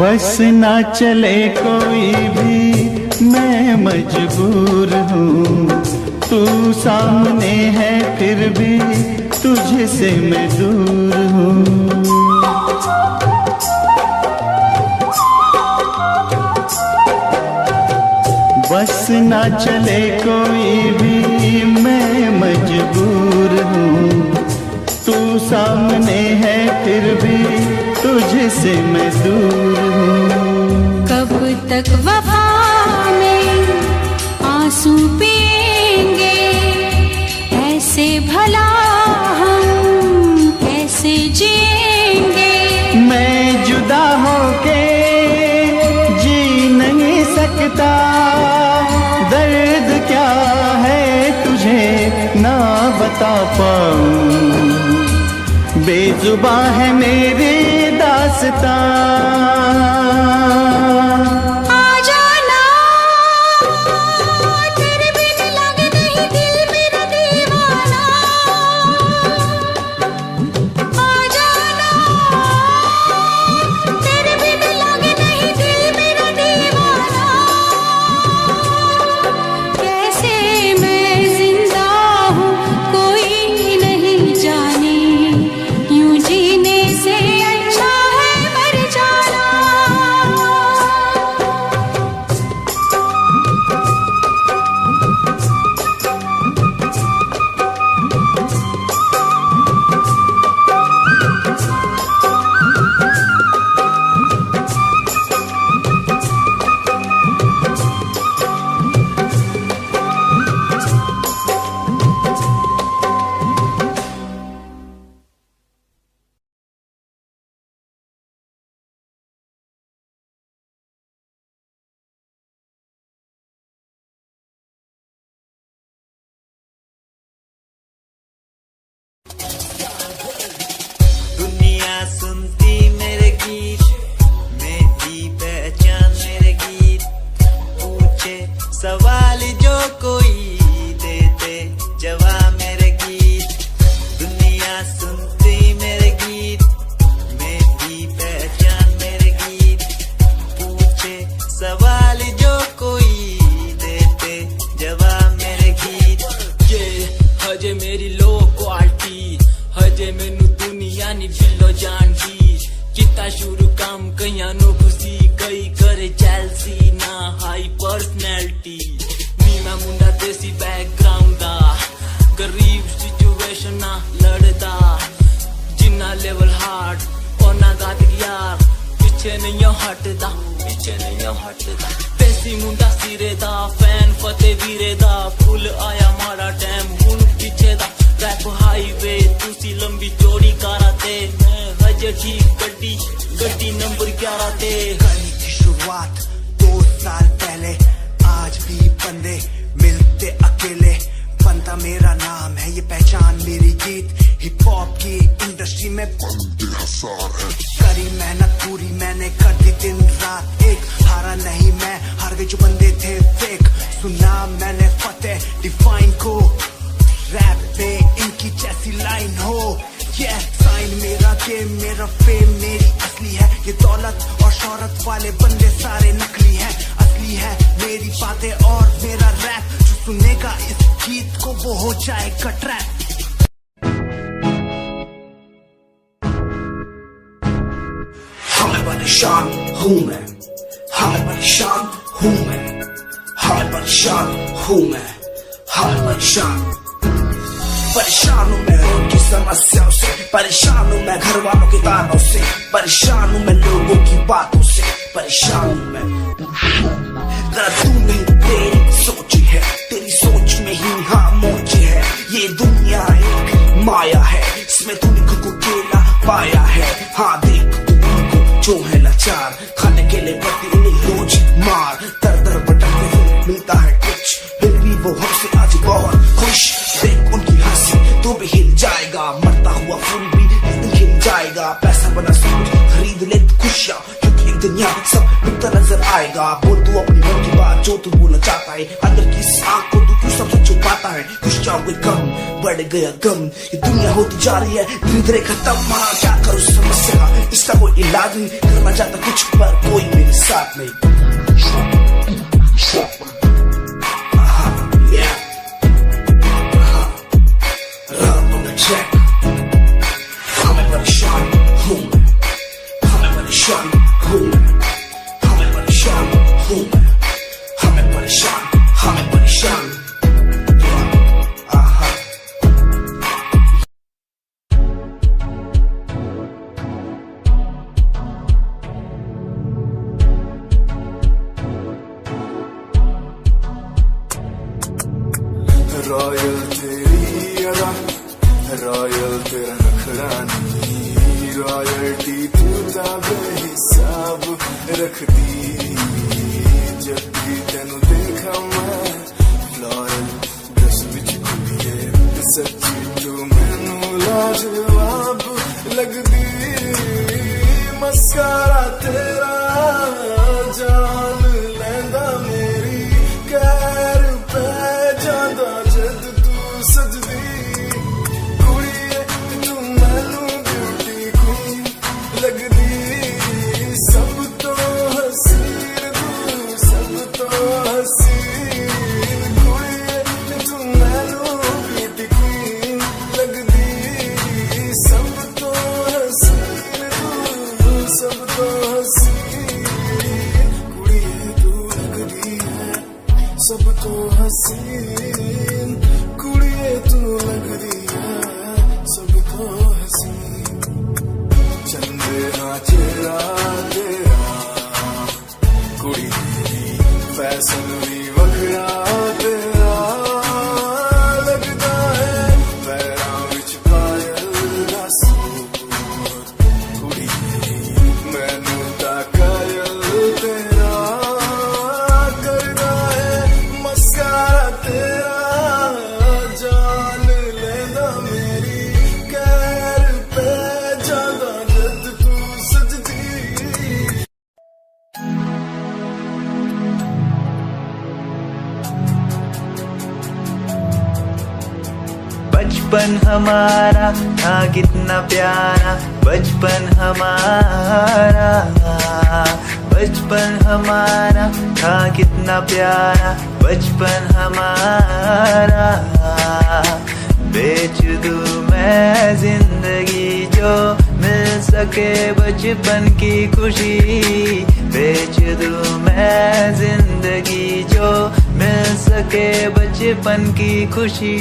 बस ना चले कोई भी मैं मजबूर हूँ, तू सामने है फिर भी तुझसे मैं दूर हूँ। बस ना चले कोई भी मैं मजबूर हूँ, तू सामने है फिर भी तुझसे मैं दूर हूँ। कब तक वफा में आंसू पिएंगे, ऐसे भला हम कैसे जिएंगे। मैं जुदा होके जी नहीं सकता, दर्द क्या है तुझे ना बता पाऊं, बेजुबां है मेरी दास्तां। यूं जीने से अच्छा है मर जाना। का शुरू काम कईया नो खुशी कई करे चैलसी ना हाई पर्सनैलिटी मी मैं मुंडा देसी बैकग्राउंड दा गरीब सिचुएशन ना लड़दा जिन्ना लेवल हार्ड और ना गात यार पीछे नहीं हटदा देसी मुंडा सिरे दा फैन फते वीरे दा फुल आया मारा टाइम हुन पीछे दा रैप हाईवे तुसी लंबी चौड़ी कराते मैं हजे ठीक गड्डी नंबर 11 ते कहीं की शुरुआत 2 साल पहले आज भी बंदे मिलते अकेले बनता मेरा नाम है ये पहचान मेरी गीत हिप हॉप की इंडस्ट्री में करी मेहनत पूरी मैंने कर दी दिन रात एक हारा नहीं मैं हार गए जो बंदे थे फेक सुना मैंने फतेह डिफाइन को रैप पे इनकी जैसी लाइन हो ये साइन मेरा गेम मेरा फेम मेरी असली है ये दौलत और शोहरत वाले बंदे सारे नकली हैं असली है मेरी बातें और मेरा रैप जो सुनेगा इस गीत को वो हो जाएगा ट्रैप हमें परेशान हूँ मैं हमें परेशान हूँ मैं हमें परेशान हूँ मैं हमें परेशान हूँ मैं उनकी समस्याओं से परेशान हूँ मैं घर वालों के तानों से परेशान हूँ मैं लोगों की बातों से परेशान हूँ मैं जरा तू नहीं तेरी सोच है तेरी सोच में ही हाँ मोच है ये दुनिया एक माया है इसमें तूने खुद को अकेला पाया है हाँ देख तू जो है लाचार खाने के लिए पड़ती उन्हें रोज मार दर दर भटकते हुए मिलता है कुछ फिर भी वो हमसे आज बहुत खुश देख उनकी हंसी तू भी हिल जाएगा मरता हुआ फूल भी हिल जाएगा पैसा बना सब खरीद ले खुशियाँ क्योंकि एक दिन यहाँ सब बिकता नजर आएगा बोल तू अपनी मन की बात जो तू बोलना चाहता है अंदर की आँख को तू क्यों सबसे छुपाता है खुश जाओगे कम बढ़ गया गम ये दुनिया होती जा रही है धीरे धीरे खत्म हाँ क्या करूँ समस्या इसका कोई इलाज नहीं करना चाहता कुछ पर कोई मेरे साथ नहीं हमें परेशान हूँ मैं हमें परेशान हूँ मैं हमें परेशान हूँ मैं हमें परेशान रॉयल तेरी अदा रॉयल तेरा नखरानी रॉयल्टी तू बेहिसाब रखती जब भी तेनू देखा मैं फ्लोरल ड्रेस विच कुड़िए सच्ची तू मैनू लाजवाब लगदी मस्कारा तेरा जान लैंदा मेरी कैर पे जांदा जद तू सजदी कुड़िए तू मैनू ब्यूटी क्वीन लगदी सब तो हसीन तू सब तो हसीन कुड़िए तू मैनू ब्यूटी क्वीन लगदी सब तो हसीन तू सब तो हसीन कुड़िए तू लगदी है सब तो हसीन कुड़िए तू लगदी है सब तो हसीन चंदे हाँ चेहरा तेरा कुड़ी तेरी फैशन भी वखरा तेरा लगदा है पैरां विच पायल दा सूट कुड़ी तेरी मैनू तां कायल तेरा करदा है मस्कारा तेरा जान लेंदा मेरी कैर पे जांदा जद तू सजदी बचपन हमारा था कितना प्यारा बचपन हमारा बचपन हमारा था कितना प्यारा बचपन हमारा बेच दूं मैं जिंदगी जो मिल सके बचपन की खुशी, बेच दूं मैं जिंदगी जो मिल सके बचपन की खुशी।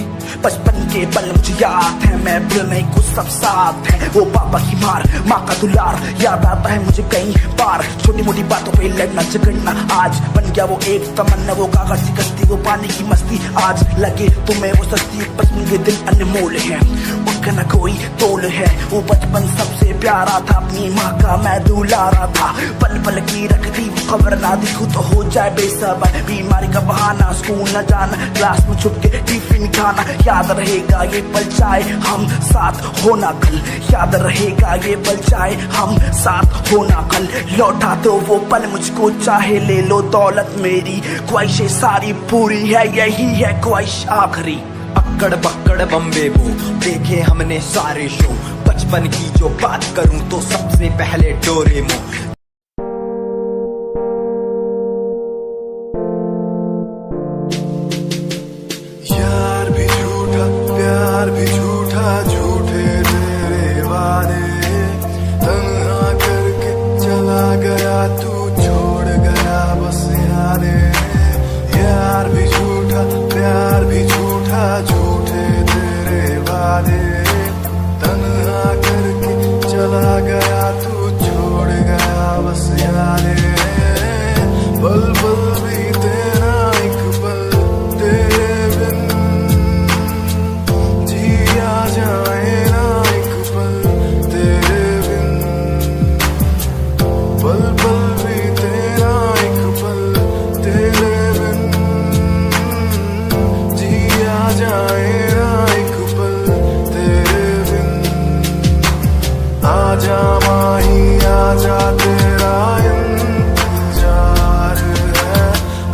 बचपन के पल मुझे याद है, मैं भूल नहीं कुछ सब साथ है। वो पापा की मार, माँ का दुलार याद आता है मुझे कई बार। छोटी मोटी बातों पे लड़ना झगड़ना आज बन गया वो एक तमन्ना। वो कागज की कश्ती, वो पानी की मस्ती, आज लगे तुम्हें वो सस्ती। बचपन के दिन अनमोल है, उनका न कोई तोल है। वो बचपन सबसे प्यारा था, अपनी माँ का मैं दुलारा था। पल पल की रखती वो खबर, ना दिखूं तो हो जाए बेसबर। बीमारी का बहाना, स्कूल न जाना, क्लास में छुप के टिफिन खाना। याद रहेगा ये पल चाहे हम साथ होना कल, याद रहेगा ये पल चाहे हम साथ होना कल। लौटा दो वो पल मुझको, चाहे ले लो दौलत मेरी। ख्वाहिशें सारी पूरी है, यही है ख्वाहिश आखिरी। अक्कड़ बक्कड़ बम्बे वो देखे हमने सारे शो। बचपन की जो बात करूं तो सबसे पहले डोरेमोन। यार भी झूठा, प्यार भी झूठा, झूठे तेरे वादे। तन्हा करके चला गया तू, छोड़ गया बस यादें। यार भी झूठा, प्यार भी झूठा, झूठे तेरे वादे। तन्हा करके चला गया तू, छोड़ गया बस यादें। पल पल भी तेरा एक पल तेरे बिन जिया जाए ना, एक पल तेरे बिन। पल पल भी तेरा एक पल तेरे बिन जिया जाए ना, एक पल तेरे बिन। आजा माही आजा, तेरा इंतजार है।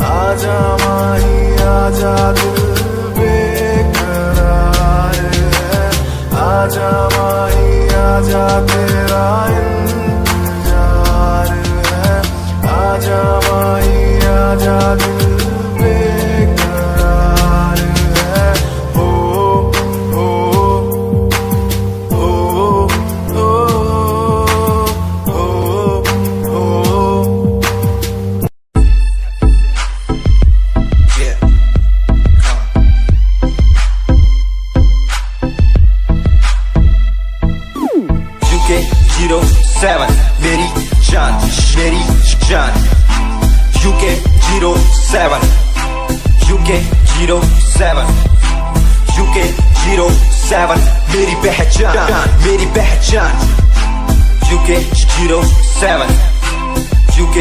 आजा माही आजा, दिल बेकरार है। आजा माही आजा, तेरा इंतजार है। आजा माही आजा, दिल बेकरार है। ओ ओ ओ ओ ओ। UK 07 मेरी जान, मेरी जान। UK 07 UK 07 UK 07 मेरी पहचान, मेरी पहचान। UK 07 UK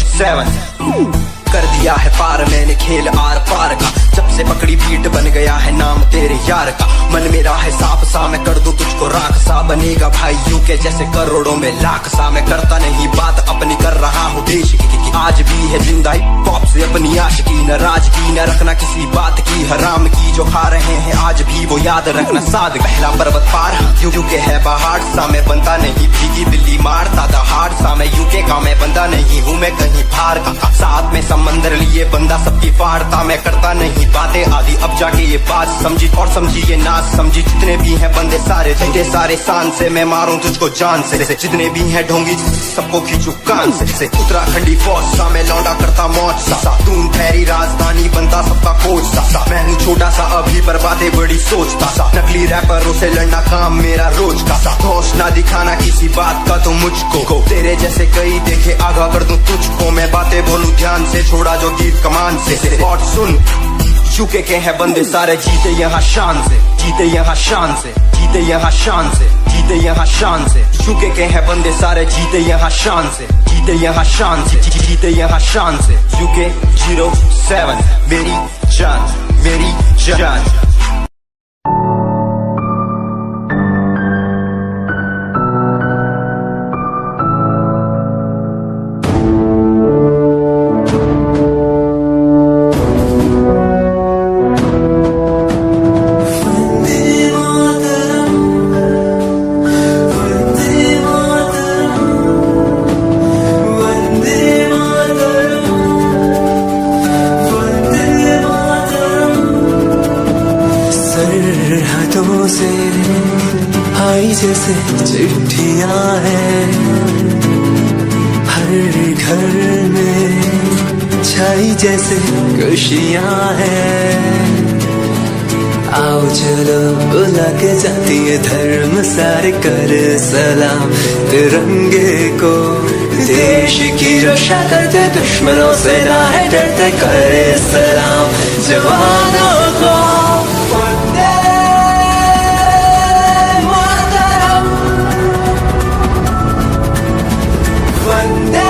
07 कर दिया है पार मैंने खेल आर पार का। जब से पकड़ी बीट बन गया है नाम तेरे यार का। मन मेरा है सांप सा, मैं कर दूं तुझको राख सा। बनेगा भाई यूके जैसे करोड़ों में लाख सा। मैं करता नहीं बात अपनी, कर रहा हूँ देश की। आज भी है जिंदा पॉप से अपनी आशिकी। नाराज की न रखना किसी बात की, हराम की जो खा रहे हैं आज भी वो याद रखना। साद पहला पर्वत पार यूके है पहाड़ सा। मैं बनता नहीं भीगी बिल्ली मारता दहाड़ सा। मैं यूके का मैं बंदा नहीं हूँ, मैं कहीं बाहर का। साथ में समंदर लिए बंदा सबकी फाड़ता। मैं करता नहीं बातें आदि, अब जाके ये बात समझी। और समझी ये नाच समझी, जितने भी हैं बंदे सारे झंडे सारे शान से। मैं मारूं तुझको जान से, जितने भी हैं ढोंगी सबको खींचू कान से। उत्तराखंडी फौज सा, मैं लौंडा करता मौज सा। तून ठहरी राजधानी बनता सबका कोच सा। मैं हूँ छोटा सा अभी पर बातें बड़ी सोचता सा। नकली रैपरों से लड़ना काम मेरा रोज का सा। होश ना दिखाना किसी बात का तो मुझको, तेरे जैसे कई देखे आगा कर दूं तुझको। मैं बातें बोलूं ध्यान से, छोड़ा जो तीर कमान से। और सुन यूके के हैं बंदे सारे, जीते यहाँ शान से, जीते यहाँ शान से, जीते यहाँ शान से, जीते यहाँ शान से। यूके के हैं बंदे सारे, जीते यहाँ शान से, जीते यहाँ शान से, जीते यहाँ शान से। यूके 07 मेरी जान, मेरी जान। छाई जैसे चिट्ठियां हैं हर घर में, छाई जैसे खुशियां हैं। आओ चलो बुला के जाती है धर्म सारे कर सलाम तिरंगे को। देश की रक्षा करते दुश्मनों से ना है डरते, करे सलाम जवानों को। वंदे मातरम, वंदे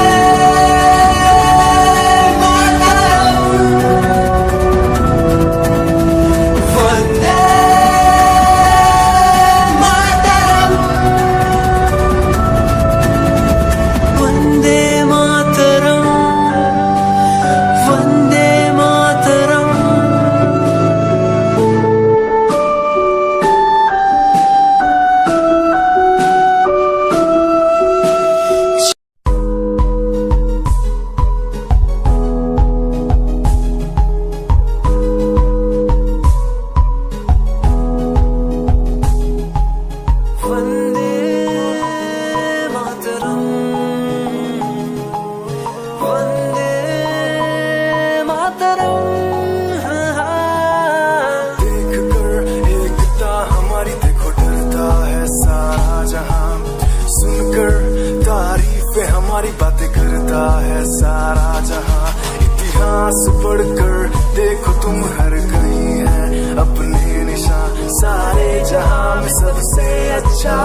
हमारी बातें करता है सारा जहां। इतिहास पढ़कर देखो तुम हर कहीं है अपने निशान। सारे जहां में सबसे अच्छा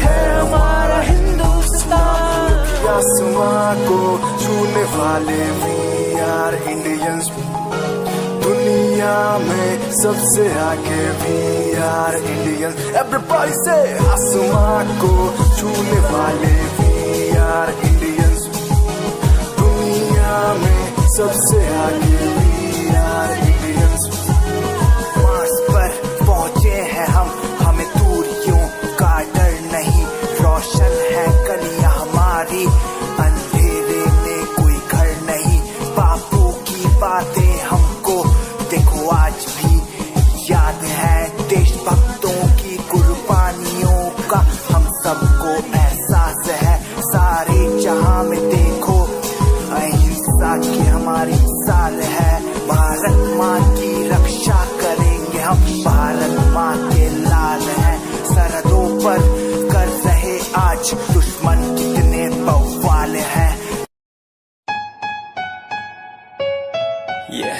है हमारा हिंदुस्तान। आसमां को छूने वाले वी आर इंडियंस, दुनिया में सबसे आगे वी आर इंडियंस। एवरीबॉडी से आसमां को छूने वाले वी आर इंडियंस, दुनिया में सबसे आगे वी आर इंडियंस। मार्स पर पहुंचे हैं हम, हमें दूरियों का डर नहीं। रोशन है गलियां हमारी, अंधेरे में कोई घर नहीं। बापू की बातें हमको देखो आज भी याद है। देशभक्तों की कुर्बानियों का हम सबको एहसास है। सारे जहां में देखो अहिंसा की हमारी साल है। भारत माँ की रक्षा करेंगे हम, भारत माँ के लाल हैं। सरहदों पर कर रहे आज दुश्मन कितने बवाल हैं। Yeah,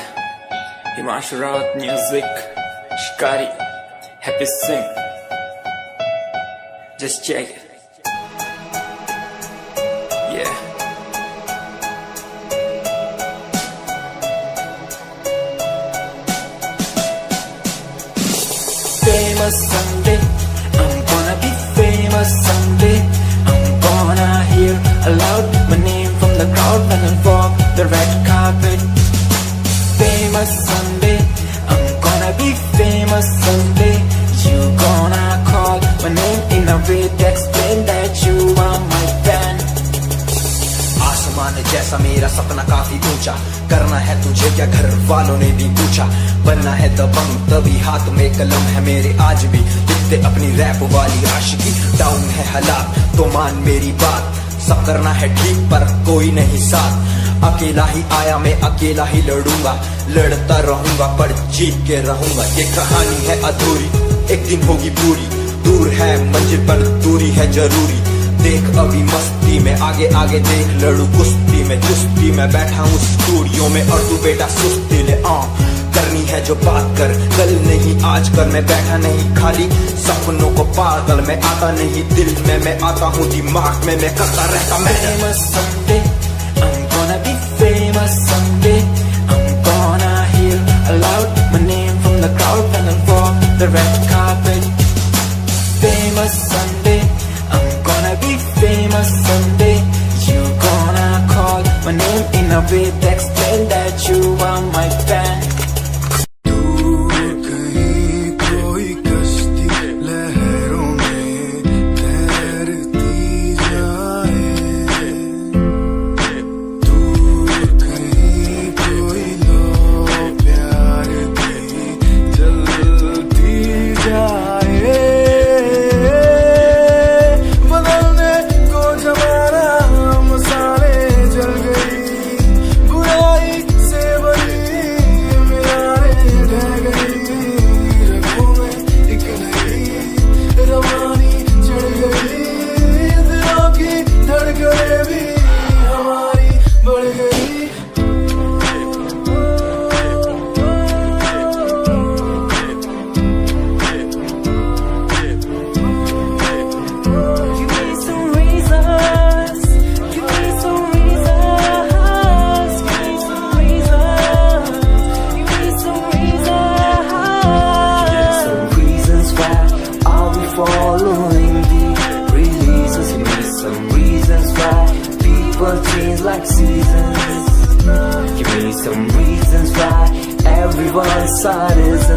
Himanshu Rawat music, Shikari, Happy Singh. Just check it. Yeah. Famous someday, I'm gonna be famous someday. I'm gonna hear aloud my name from the crowd when I walk the red carpet. Famous someday, I'm gonna be famous someday. You gonna call my name in a way to explain that you are my fan. आसमान जैसा मेरा सपना काफी ऊंचा, करना है तुझे क्या घर वालों ने भी पूछा। बनना है दबंग तभी हाथ में कलम है मेरे आज भी, लिखते अपनी रैप वाली आशिकी। डाउन है हालात तो मान मेरी बात, सब करना है ठीक पर कोई नहीं साथ। अकेला ही आया मैं अकेला ही लड़ूंगा, लड़ता रहूंगा पर जीत के रहूंगा। ये कहानी है अधूरी, एक दिन होगी पूरी। दूर है मंजिल पर दूरी है जरूरी। देख अभी मस्ती में आगे आगे देख, लड़ू कुश्ती में चुस्ती में बैठा हूँ स्टूडियो में और तू बेटा सुस्ती ले। करनी है जो बात कर, कल नहीं आज कर। मैं बैठा नहीं खाली सपनों को पागल, मैं आता नहीं दिल में, मैं आता हूँ दिमाग में, मैं करता रहता मैं। Famous someday, I'm gonna be famous someday. I'm gonna hear aloud my name from the crowd when I walk the red carpet. Famous someday, I'm gonna be famous someday. You gonna call my name in a way to explain that you are my fan. following the releases. Give me some reasons why people change like seasons. Give me some reasons why everyone's side is